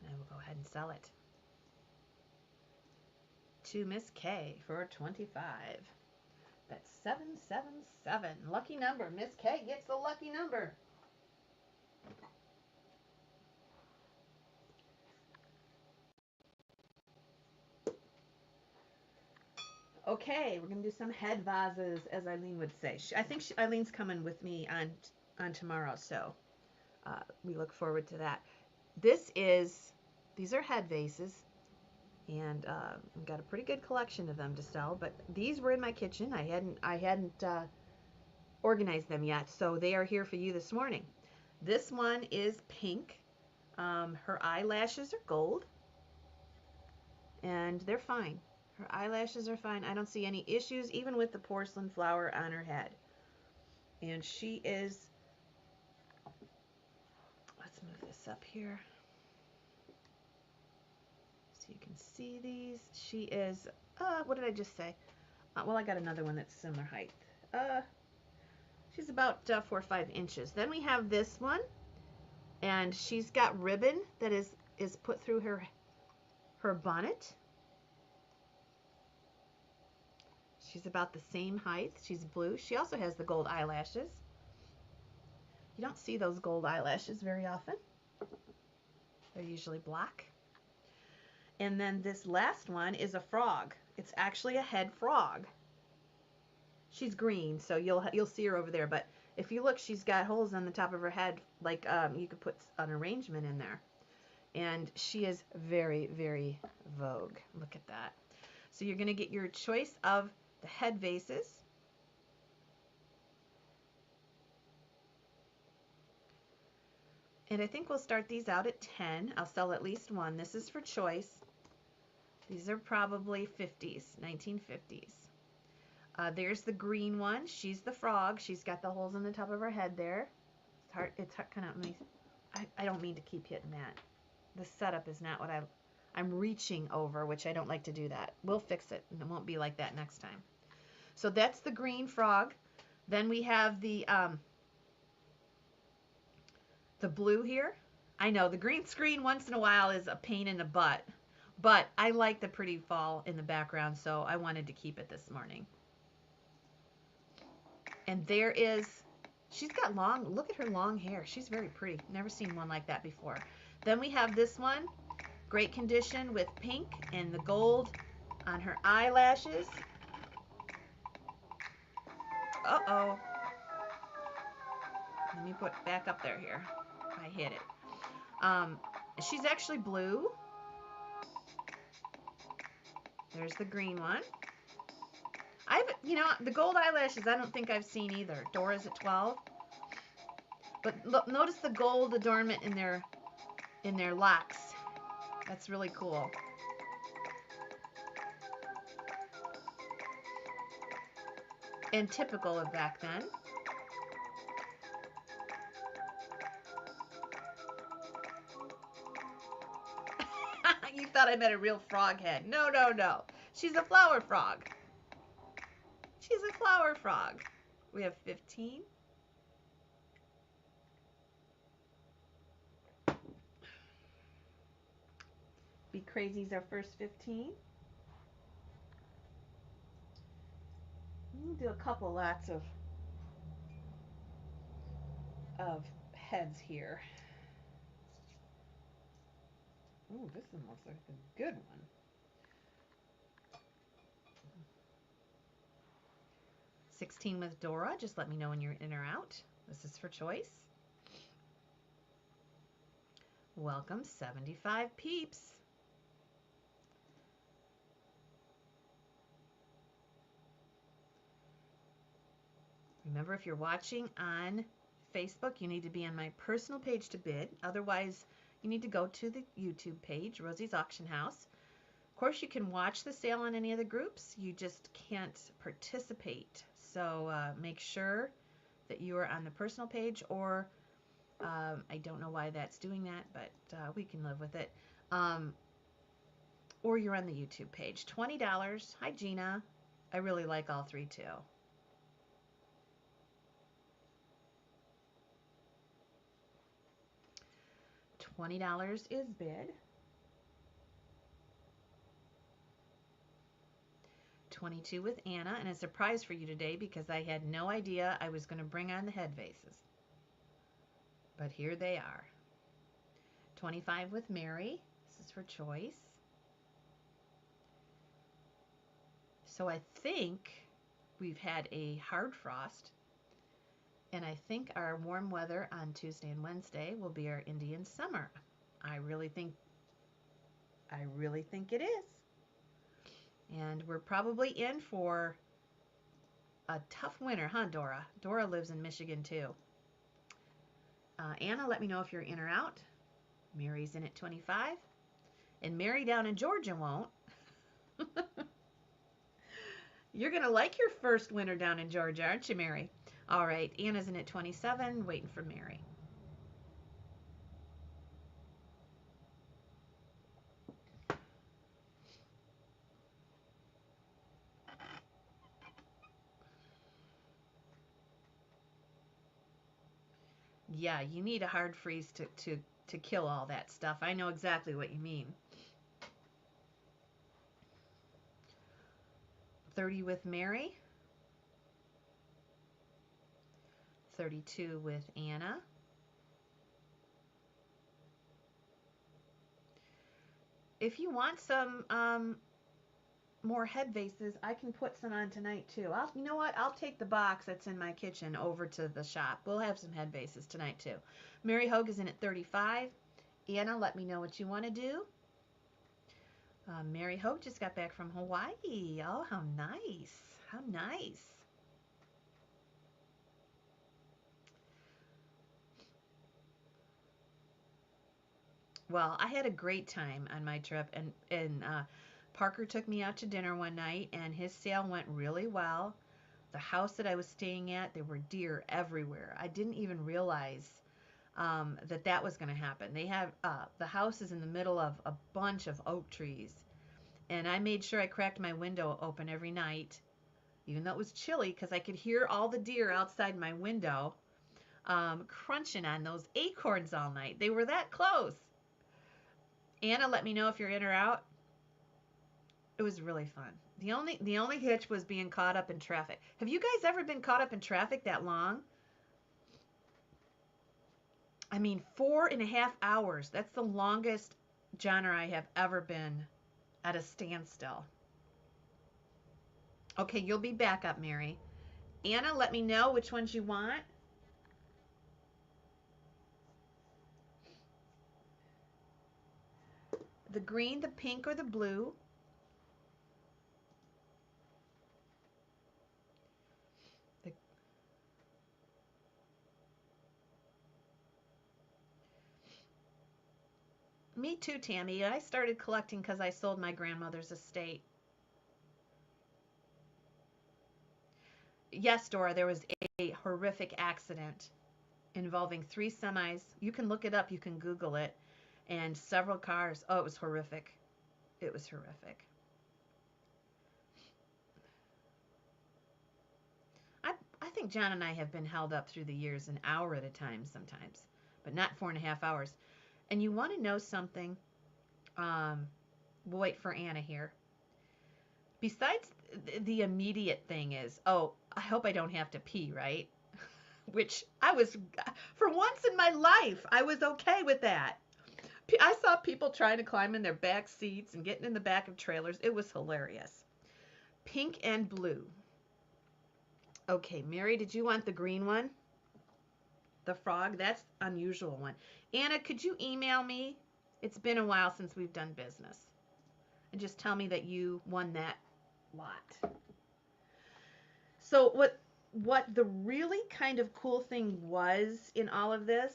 [SPEAKER 1] And I will go ahead and sell it to Miss K for 25. That's 777. Lucky number. Miss K gets the lucky number. Okay, we're going to do some head vases, as Eileen would say. I think Eileen's coming with me on tomorrow, so we look forward to that. These are head vases, and I've got a pretty good collection of them to sell, but these were in my kitchen. I hadn't organized them yet, so they are here for you this morning. This one is pink. Her eyelashes are gold, and they're fine. Her eyelashes are fine. I don't see any issues, even with the porcelain flower on her head. And she is, let's move this up here so you can see these. She is, what did I just say? Well, I got another one that's similar height. She's about 4 or 5 inches. Then we have this one, and she's got ribbon that is put through her bonnet. She's about the same height. She's blue. She also has the gold eyelashes. You don't see those gold eyelashes very often. They're usually black. And then this last one is a frog. It's actually a head frog. She's green, so you'll see her over there. But if you look, she's got holes on the top of her head, like you could put an arrangement in there. And she is very, very vogue. Look at that. So you're going to get your choice of the head vases. And I think we'll start these out at 10. I'll sell at least one. This is for choice. These are probably 50s, 1950s. There's the green one. She's the frog. She's got the holes on the top of her head there. It's hard kind of, I don't mean to keep hitting that. The setup is not what I'm reaching over, which I don't like to do that. We'll fix it, and it won't be like that next time. So that's the green frog. Then we have the blue here. I know the green screen once in a while is a pain in the butt, but I like the pretty fall in the background, so I wanted to keep it this morning. And there is, she's got long, look at her long hair. She's very pretty. Never seen one like that before. Then we have this one, great condition with pink and the gold on her eyelashes. Uh-oh. Let me put back up there here. I hit it. She's actually blue. There's the green one. The gold eyelashes I don't think I've seen either. Dora's at 12. But look, notice the gold adornment in their locks. That's really cool. And typical of back then. You thought I meant a real frog head. No, no, no. She's a flower frog. She's a flower frog. We have 15. Be Crazy's our first 15. We'll do a couple lots of heads here. Ooh, this one looks like a good one. $16 with Dora. Just let me know when you're in or out. This is for choice. Welcome, 75 peeps. Remember, if you're watching on Facebook, you need to be on my personal page to bid. Otherwise, you need to go to the YouTube page, Rosie's Auction House. Of course, you can watch the sale on any of the groups. You just can't participate. So make sure that you are on the personal page, or I don't know why that's doing that, but we can live with it. Or you're on the YouTube page. $20. Hi, Gina. I really like all three too. $20 is bid. 22 with Anna, and a surprise for you today because I had no idea I was going to bring on the head vases. But here they are. 25 with Mary. This is for choice. So I think we've had a hard frost, and I think our warm weather on Tuesday and Wednesday will be our Indian summer. I really think it is. And we're probably in for a tough winter, huh, Dora? Dora lives in Michigan too. Anna, let me know if you're in or out. Mary's in at 25. And Mary down in Georgia won't. You're going to like your first winter down in Georgia, aren't you, Mary? All right, Anna's in at 27, waiting for Mary. Yeah, you need a hard freeze to kill all that stuff. I know exactly what you mean. 30 with Mary. 32 with Anna. If you want some more head vases, I can put some on tonight too. You know what? I'll take the box that's in my kitchen over to the shop. We'll have some head vases tonight too. Mary Hogue is in at 35. Anna, let me know what you want to do. Mary Hogue just got back from Hawaii. Oh, how nice. How nice. Well, I had a great time on my trip, and Parker took me out to dinner one night, and his sale went really well. The house that I was staying at, there were deer everywhere. I didn't even realize that was going to happen. They have the house is in the middle of a bunch of oak trees, and I made sure I cracked my window open every night, even though it was chilly, because I could hear all the deer outside my window crunching on those acorns all night. They were that close. Anna, let me know if you're in or out. It was really fun. The only hitch was being caught up in traffic. Have you guys ever been caught up in traffic that long? I mean, 4.5 hours. That's the longest John or I have ever been at a standstill. Okay, you'll be back up, Mary. Anna, let me know which ones you want. The green, the pink, or the blue. Me too, Tammy. I started collecting because I sold my grandmother's estate. Yes, Dora, there was a horrific accident involving 3 semis. You can look it up. You can Google it. And several cars. Oh, it was horrific. It was horrific. I think John and I have been held up through the years an hour at a time sometimes, but not 4.5 hours. And you want to know something? We'll wait for Anna here. Besides, the immediate thing is, oh, I hope I don't have to pee, right? Which I was, for once in my life, I was okay with that. I saw people trying to climb in their back seats and getting in the back of trailers. It was hilarious. Pink and blue. Okay, Mary, did you want the green one? The frog? That's an unusual one. Anna, could you email me? It's been a while since we've done business. And just tell me that you won that lot. So what the really kind of cool thing was in all of this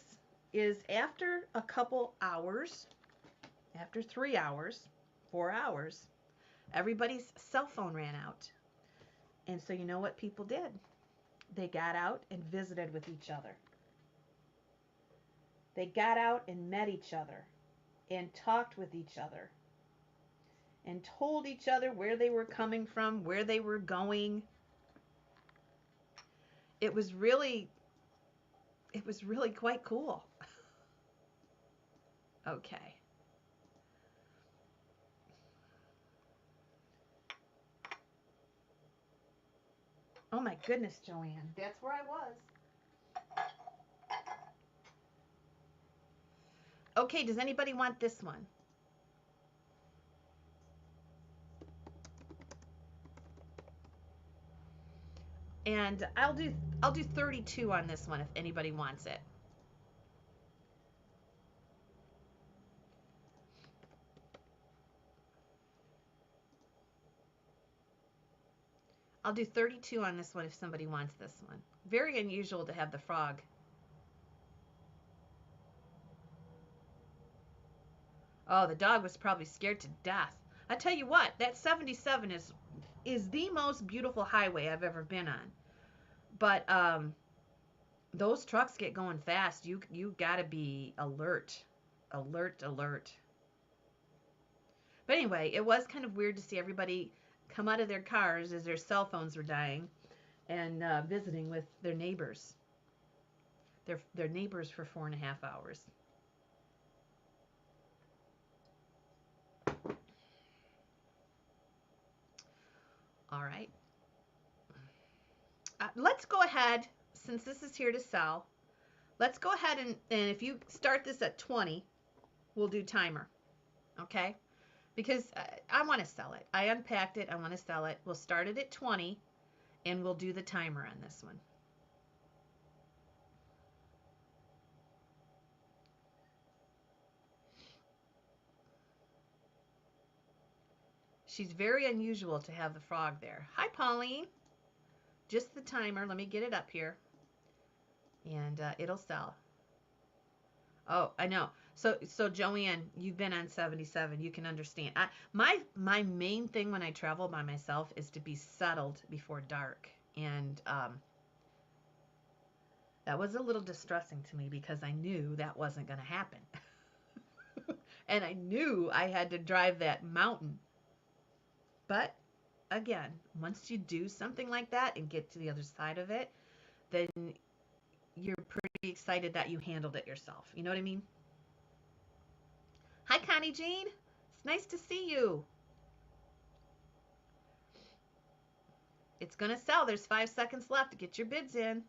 [SPEAKER 1] is after a couple hours, after 3 hours, 4 hours, everybody's cell phone ran out. And so you know what people did? They got out and visited with each other. They got out and met each other and talked with each other and told each other where they were coming from, where they were going. It was really quite cool. Okay. Oh my goodness, Joanne. That's where I was. Okay, does anybody want this one? And I'll do 32 on this one if anybody wants it. I'll do 32 on this one if somebody wants this one. Very unusual to have the frog. Oh, the dog was probably scared to death. I tell you what, that 77 is the most beautiful highway I've ever been on. But those trucks get going fast. You got to be alert. Alert, alert. But anyway, it was kind of weird to see everybody come out of their cars as their cell phones were dying and visiting with their neighbors. Their neighbors for 4.5 hours. All right. Let's go ahead, since this is here to sell, let's go ahead and if you start this at 20, we'll do timer. Okay? Because I want to sell it. I unpacked it. I want to sell it. We'll start it at 20, and we'll do the timer on this one. She's very unusual to have the frog there. Hi, Pauline. Just the timer. Let me get it up here. And it'll sell. Oh, I know. So Joanne, you've been on 77. You can understand. My main thing when I travel by myself is to be settled before dark. And that was a little distressing to me because I knew that wasn't going to happen. And I knew I had to drive that mountain. But again, once you do something like that and get to the other side of it, then you're pretty excited that you handled it yourself. You know what I mean? Hi, Connie Jean. It's nice to see you. It's going to sell. There's 5 seconds left to get your bids in.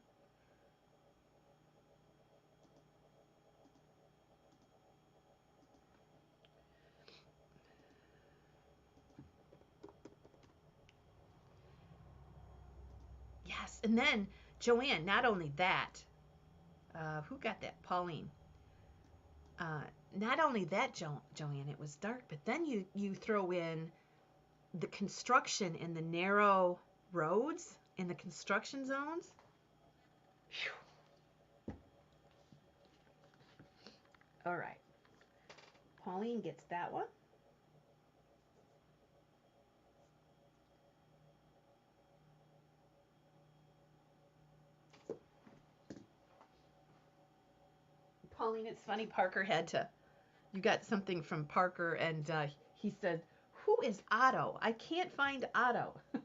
[SPEAKER 1] Yes, and then, Joanne, not only that, who got that? Pauline. Not only that, Joanne, it was dark, but then you throw in the construction and the narrow roads in the construction zones. Whew. All right. Pauline gets that one. Pauline, it's funny, Parker had to, you got something from Parker, and he said, who is Otto? I can't find Otto. I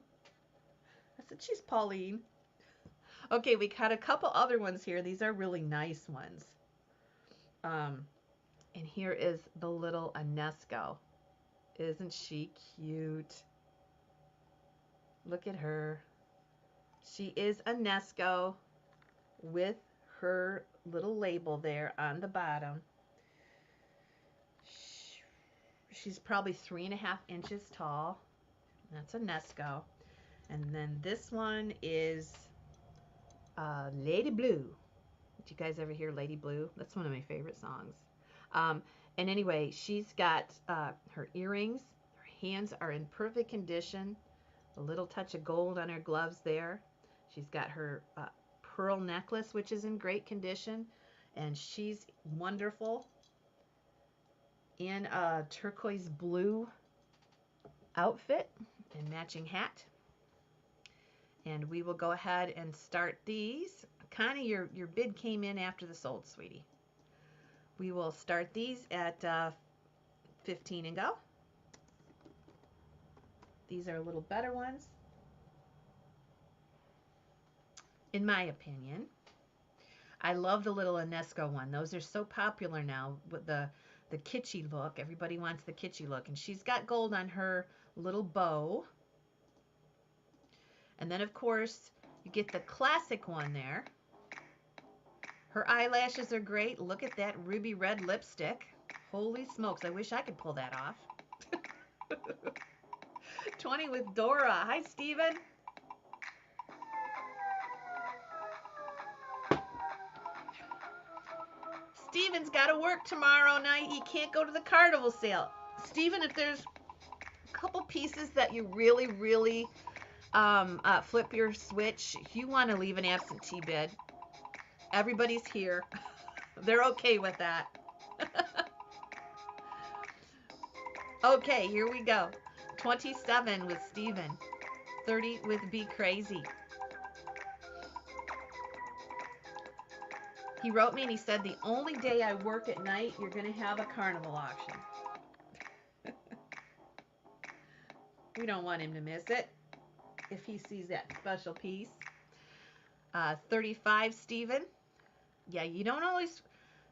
[SPEAKER 1] said, she's Pauline. Okay, we got a couple other ones here. These are really nice ones. And here is the little Anesco. Isn't she cute? Look at her. She is Anesco with her little label there on the bottom. She's probably 3.5 inches tall. That's Anesco. And then this one is Lady Blue. Did you guys ever hear Lady Blue? That's one of my favorite songs. And anyway, she's got her earrings. Her hands are in perfect condition. A little touch of gold on her gloves there. She's got her pearl necklace, which is in great condition. And she's wonderful in a turquoise blue outfit and matching hat. And we will go ahead and start these. Kind of your bid came in after the sold, sweetie. We will start these at 15 and go. These are a little better ones, in my opinion. I love the little Enesco one. Those are so popular now with the kitschy look. Everybody wants the kitschy look. And she's got gold on her little bow. And then, of course, you get the classic one there. Her eyelashes are great. Look at that ruby red lipstick. Holy smokes, I wish I could pull that off. 20 with Dora. Hi, Steven. Steven's got to work tomorrow night. He can't go to the carnival sale. Steven, if there's a couple pieces that you really, really flip your switch, if you want to leave an absentee bid, everybody's here. They're okay with that. Okay, here we go. 27 with Steven. 30 with Be Crazy. He wrote me and he said, the only day I work at night, you're going to have a carnival auction. We don't want him to miss it if he sees that special piece. 35, Steven. Yeah, you don't always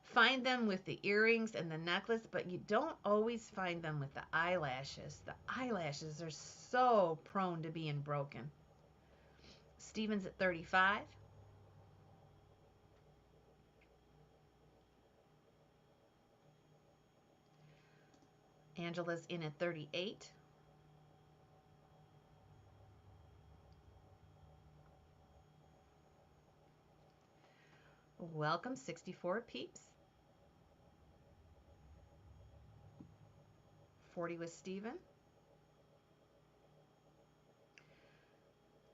[SPEAKER 1] find them with the earrings and the necklace, but you don't always find them with the eyelashes. The eyelashes are so prone to being broken. Steven's at 35. Angela's in at 38. Welcome, 64 peeps. 40 with Steven.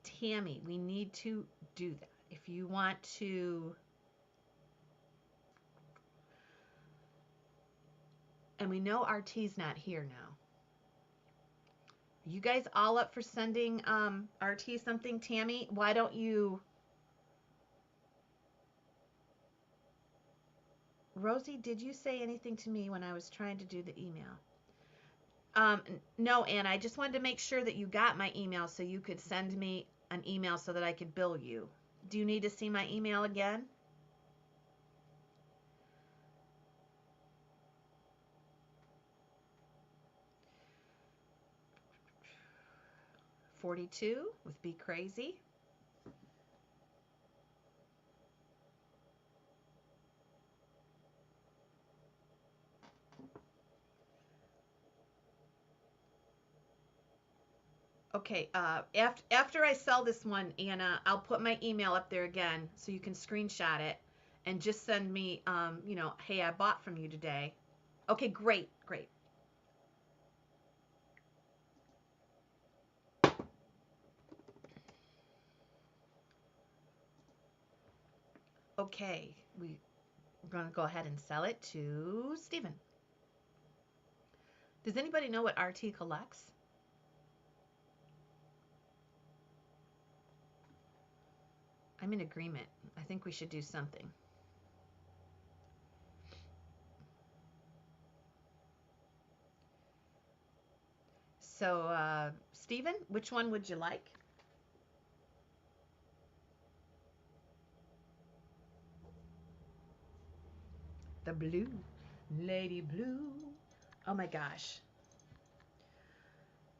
[SPEAKER 1] Tammy, we need to do that. If you want to, and we know RT's not here now. Are you guys all up for sending RT something? Tammy, why don't you? Rosie, did you say anything to me when I was trying to do the email? No, Anna, I just wanted to make sure that you got my email so you could send me an email so that I could bill you. Do you need to see my email again? $42 with Be Crazy. Okay, after I sell this one, Anna, I'll put my email up there again so you can screenshot it and just send me, hey, I bought from you today. Okay, great, great. Okay, we're going to go ahead and sell it to Steven. Does anybody know what RT collects? I'm in agreement. I think we should do something. So, Steven, which one would you like? The blue, Lady Blue. Oh my gosh.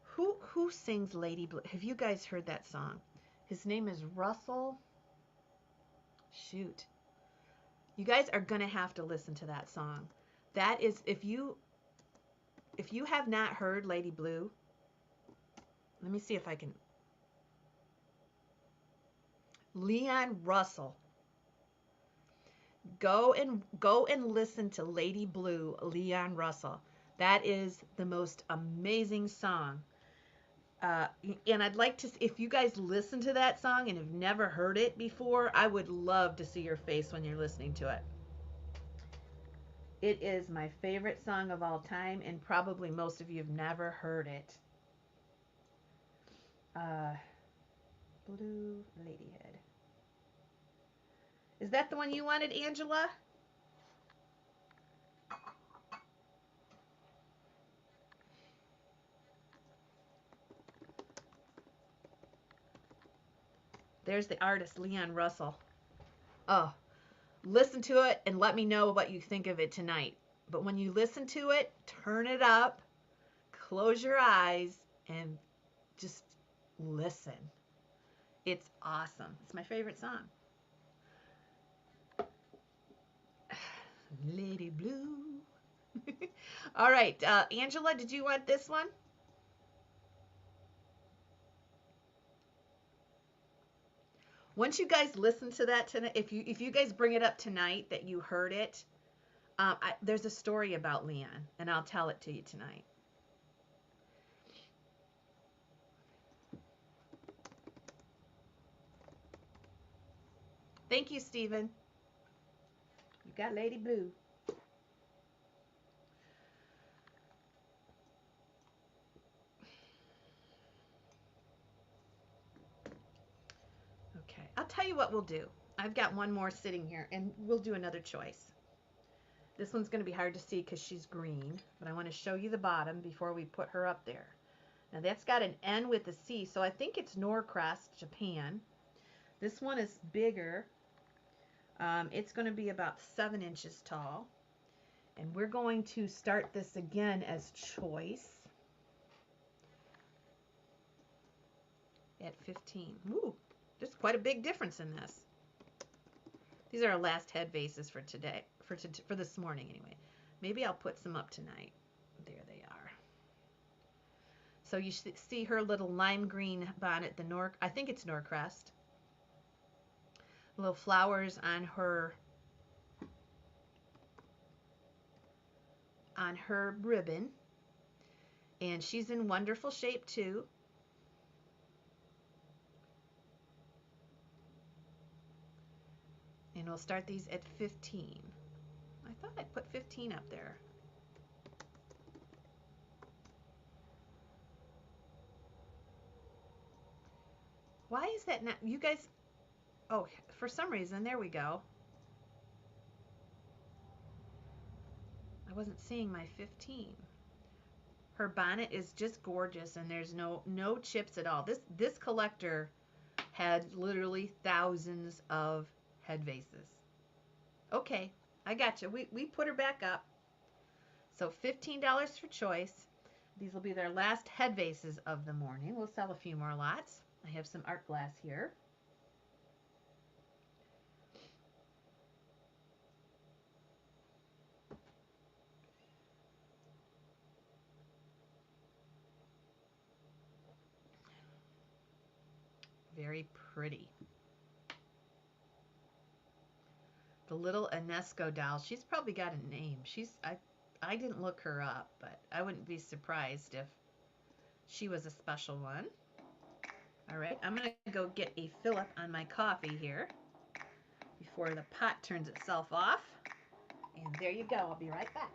[SPEAKER 1] Who sings Lady Blue? Have you guys heard that song? His name is Russell. Shoot. You guys are going to have to listen to that song. That is, if you have not heard Lady Blue, let me see if I can. Leon Russell. Go and listen to Lady Blue, Leon Russell. That is the most amazing song. And I'd like to, if you guys listen to that song and have never heard it before, I would love to see your face when you're listening to it. It is my favorite song of all time, and probably most of you have never heard it. Blue ladyhead. Is that the one you wanted, Angela? There's the artist, Leon Russell. Oh, listen to it and let me know what you think of it tonight. But when you listen to it, turn it up, close your eyes, and just listen. It's awesome. It's my favorite song. Lady Blue. All right, Angela, did you want this one? Once you guys listen to that tonight, if you guys bring it up tonight that you heard it, there's a story about Leon, and I'll tell it to you tonight. Thank you, Stephen. You got Lady Blue. Okay, I'll tell you what we'll do. I've got one more sitting here, and we'll do another choice. This one's going to be hard to see because she's green, but I want to show you the bottom before we put her up there. Now that's got an N with a C, so I think it's Norcross, Japan. This one is bigger. It's going to be about 7 inches tall. And we're going to start this again as choice at 15. Ooh, there's quite a big difference in this. These are our last head vases for today, for this morning anyway. Maybe I'll put some up tonight. There they are. So you see her little lime green bonnet, I think it's Norcross. Little flowers on her ribbon, and she's in wonderful shape too. And we'll start these at 15. I thought I put 15 up there. Why is that not, you guys, oh, for some reason, there we go. I wasn't seeing my 15. Her bonnet is just gorgeous, and there's no chips at all. This collector had literally thousands of head vases. Okay, I got you. We put her back up. So $15 for choice. These will be their last head vases of the morning. We'll sell a few more lots. I have some art glass here. Very pretty. The little Inesco doll. She's probably got a name. I didn't look her up, but I wouldn't be surprised if she was a special one. All right, I'm going to go get a fill-up on my coffee here before the pot turns itself off. And there you go. I'll be right back.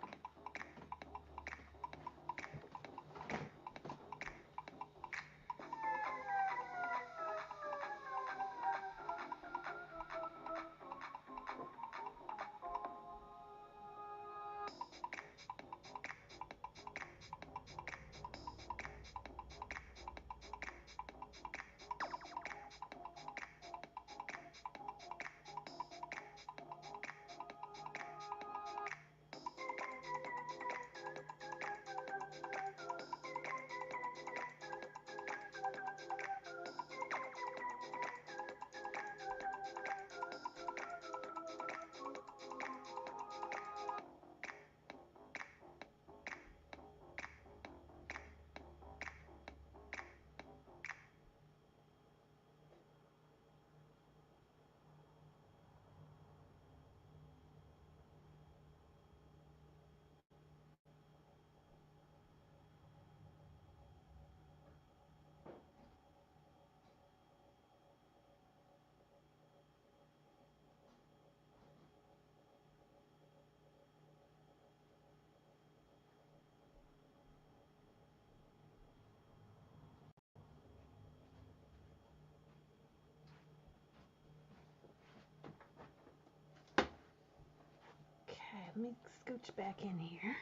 [SPEAKER 1] let me scooch back in here.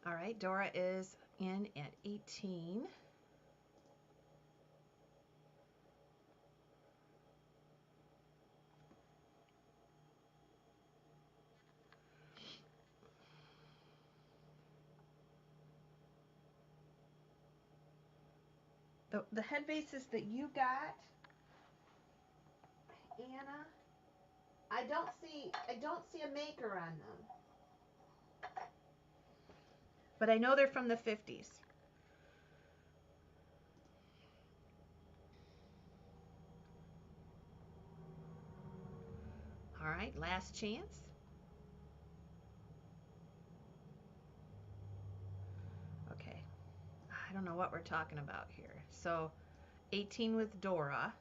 [SPEAKER 1] All right, Dora is in at 18. The head vases that you got, Anna, I don't see a maker on them. But I know they're from the 50s. All right, last chance. Okay. I don't know what we're talking about here. So 18 with Dora.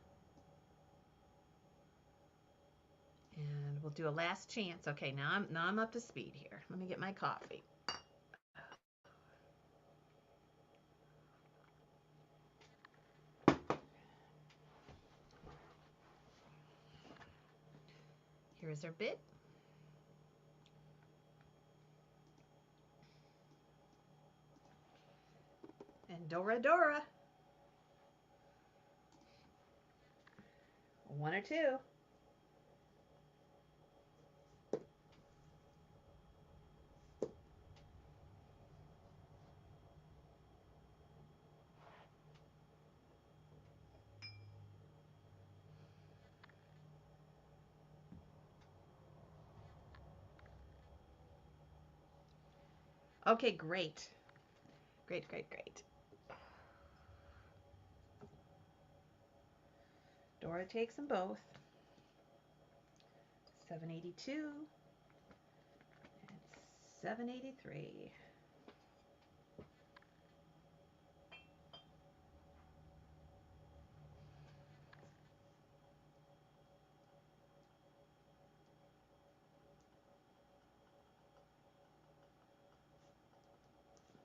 [SPEAKER 1] And we'll do a last chance. Okay, now I'm up to speed here. Let me get my coffee. Here's our bid. And Dora. One or two. Okay, great. Great. Dora takes them both. 782 and 783.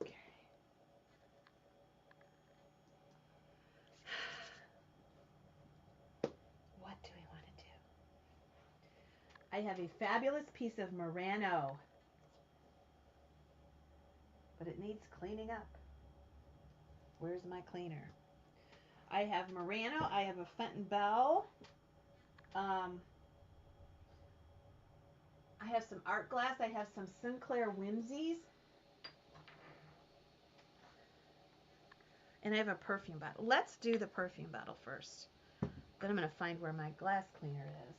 [SPEAKER 1] Okay. What do we want to do? I have a fabulous piece of Murano, but it needs cleaning up. Where's my cleaner? I have Murano. I have a Fenton Bell. I have some art glass. I have some Sinclair Whimsies. And I have a perfume bottle. Let's do the perfume bottle first. Then I'm going to find where my glass cleaner is.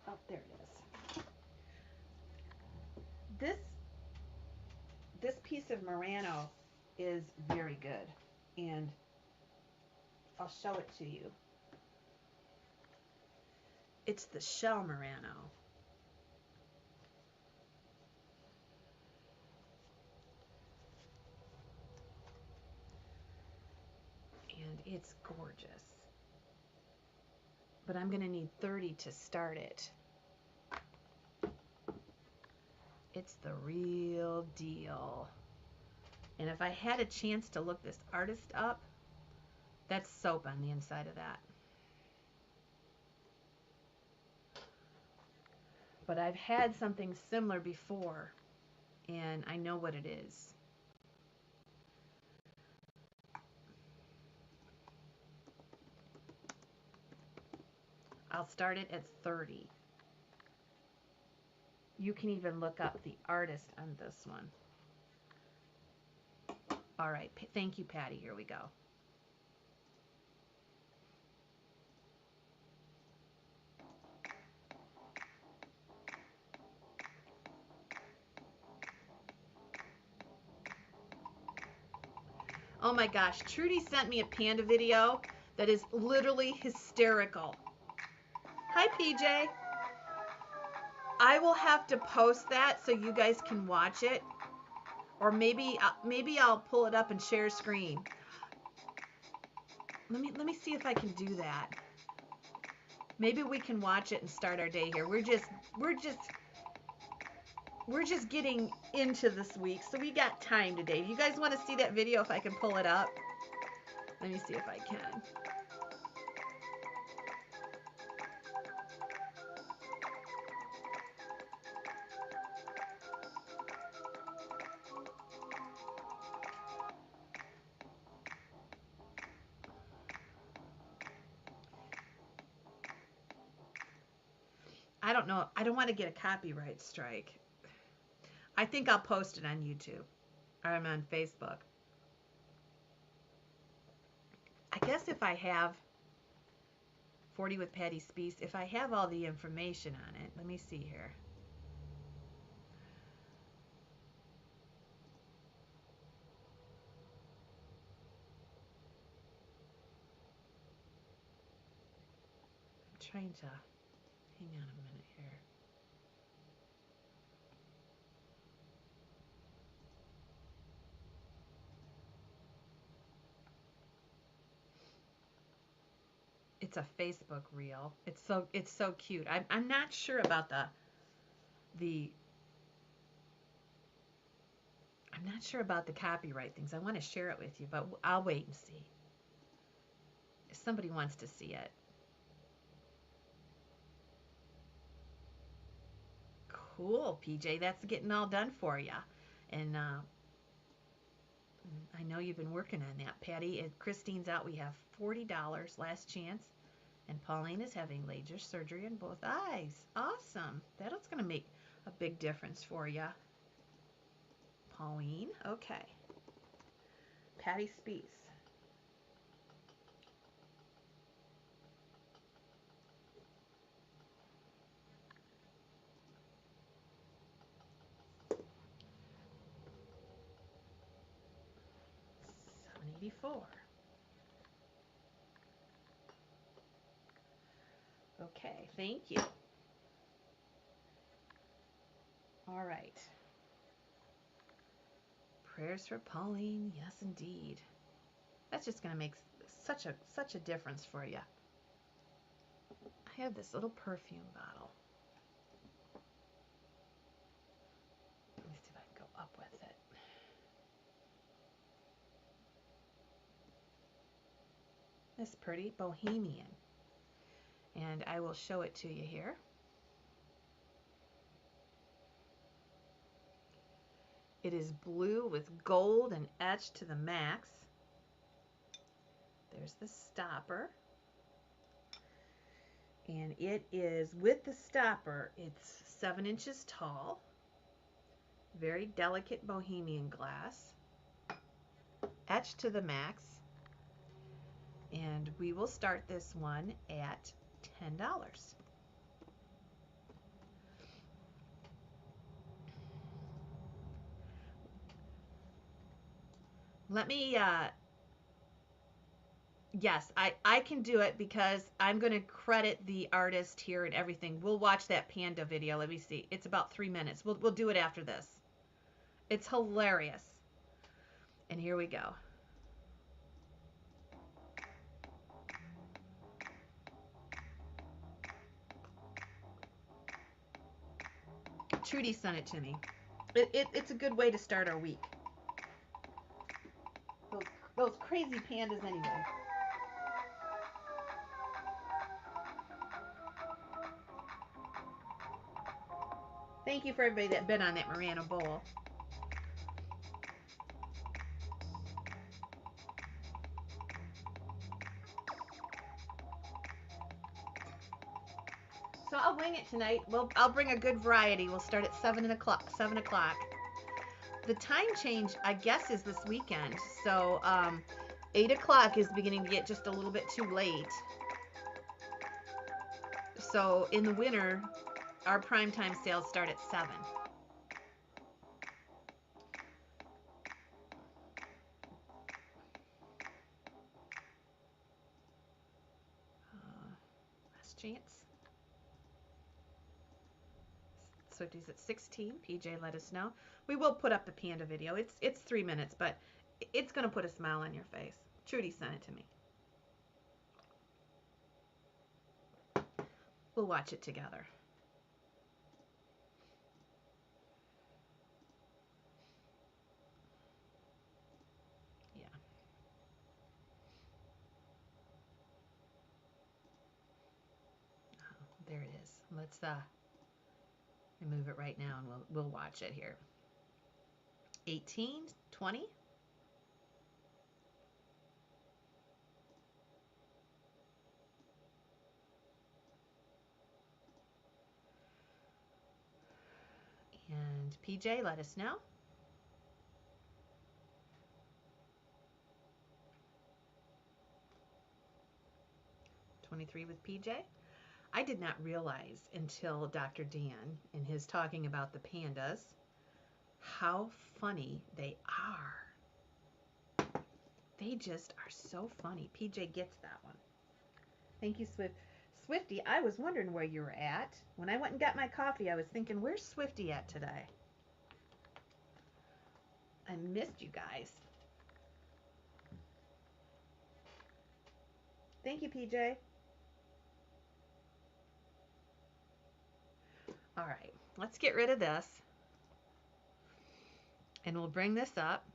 [SPEAKER 1] Oh, there it is. This piece of Murano is very good. And I'll show it to you. It's the Shell Murano. And it's gorgeous. But I'm going to need 30 to start it. It's the real deal. And if I had a chance to look this artist up, that's soap on the inside of that. But I've had something similar before, and I know what it is. I'll start it at 30. You can even look up the artist on this one. All right, thank you, Patty. Here we go. Oh my gosh, Trudy sent me a panda video that is literally hysterical. Hi, PJ. I will have to post that so you guys can watch it, or maybe I'll pull it up and share screen. Let me see if I can do that. Maybe we can watch it and start our day here. We're just getting into this week, so we got time today. If you guys want to see that video, if I can pull it up, let me see if I can. I don't know. I don't want to get a copyright strike. I think I'll post it on YouTube or I'm on Facebook. I guess if I have 40 with Patty Speece, if I have all the information on it, let me see here. I'm trying to, hang on a minute here. It's a Facebook reel. It's so cute. I'm not sure about the I'm not sure about the copyright things. I want to share it with you, but I'll wait and see. If somebody wants to see it. Cool, PJ. That's getting all done for you. And I know you've been working on that, Patty. And Christine's out. We have $40 last chance. And Pauline is having laser surgery in both eyes. Awesome. That's going to make a big difference for you. Pauline. Okay. Patty Speece. $7.84. Okay, thank you. All right. Prayers for Pauline, yes indeed. That's just going to make such a difference for you. I have this little perfume bottle. Let me see if I can go up with it. This pretty bohemian. And I will show it to you here. It is blue with gold and etched to the max. There's the stopper. And it is, with the stopper, it's 7 inches tall. Very delicate bohemian glass. Etched to the max. And we will start this one at $10. Let me, yes, I can do it because I'm going to credit the artist here and everything. We'll watch that panda video. Let me see. It's about 3 minutes. We'll do it after this. It's hilarious. And here we go. Trudy sent it to me. It's a good way to start our week. Those crazy pandas anyway. Thank you for everybody that been on that Murano bowl. So I'll wing it tonight. I'll bring a good variety. We'll start at 7 o'clock. The time change, I guess, is this weekend. So 8 o'clock is beginning to get just a little bit too late. So in the winter, our primetime sales start at 7. Last chance. Swifties at 16. PJ, let us know. We will put up the panda video. It's 3 minutes, but it's going to put a smile on your face. Trudy sent it to me. We'll watch it together. Yeah. Oh, there it is. Let's remove it right now and we'll watch it here. 18, 20. PJ, let us know. '23 with PJ. I did not realize until Dr. Dan in his talking about the pandas how funny they are. They just are so funny. PJ gets that one. Thank you, Swifty. I was wondering where you were at. When I went and got my coffee, I was thinking, where's Swifty at today? I missed you guys. Thank you, PJ. All right, let's get rid of this. And we'll bring this up.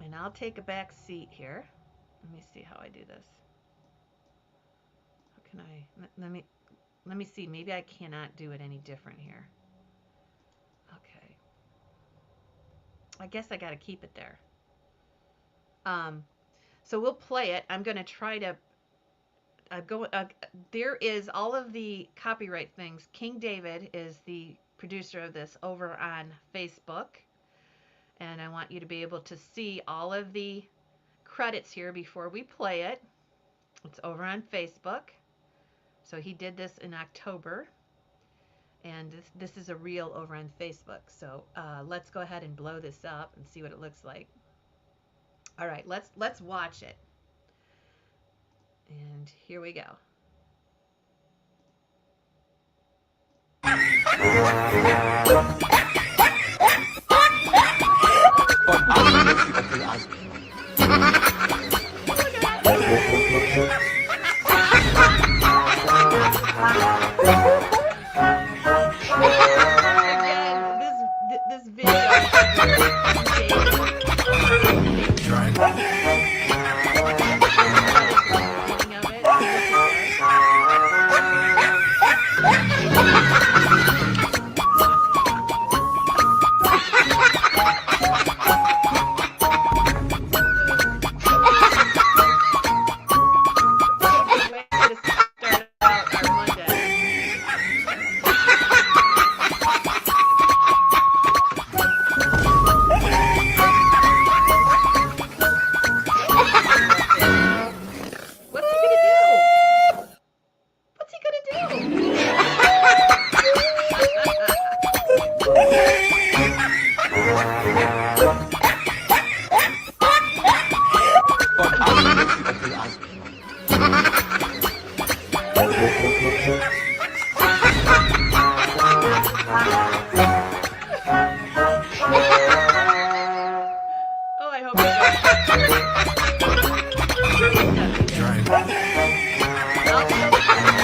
[SPEAKER 1] And I'll take a back seat here. Let me see how I do this. How can I, let me see. Maybe I cannot do it any different here. Okay. I guess I got to keep it there. So we'll play it. I'm going to try to there is all of the copyright things. King David is the producer of this over on Facebook. And I want you to be able to see all of the credits here before we play it. It's over on Facebook. So he did this in October. And this is a reel over on Facebook. So let's go ahead and blow this up and see what it looks like. All right, let's watch it. And here we go. This video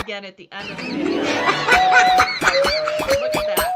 [SPEAKER 1] again at the end of the video. Look at that.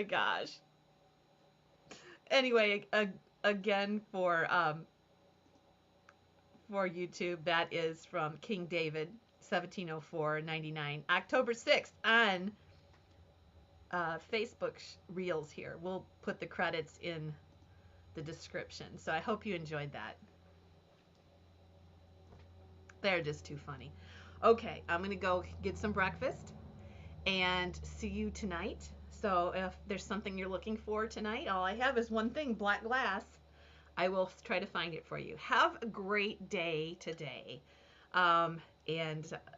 [SPEAKER 1] my gosh. Anyway, again for YouTube, that is from King David, 1704-99, October 6th on Facebook Reels here. We'll put the credits in the description. So I hope you enjoyed that. They're just too funny. Okay, I'm going to go get some breakfast and see you tonight. So if there's something you're looking for tonight, all I have is one thing, black glass. I will try to find it for you. Have a great day today. And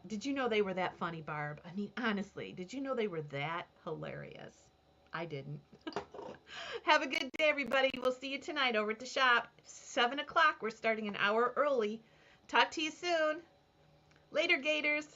[SPEAKER 1] did you know they were that funny, Barb? I mean, honestly, did you know they were that hilarious? I didn't. Have a good day, everybody. We'll see you tonight over at the shop. 7 o'clock. We're starting an hour early. Talk to you soon. Later, Gators.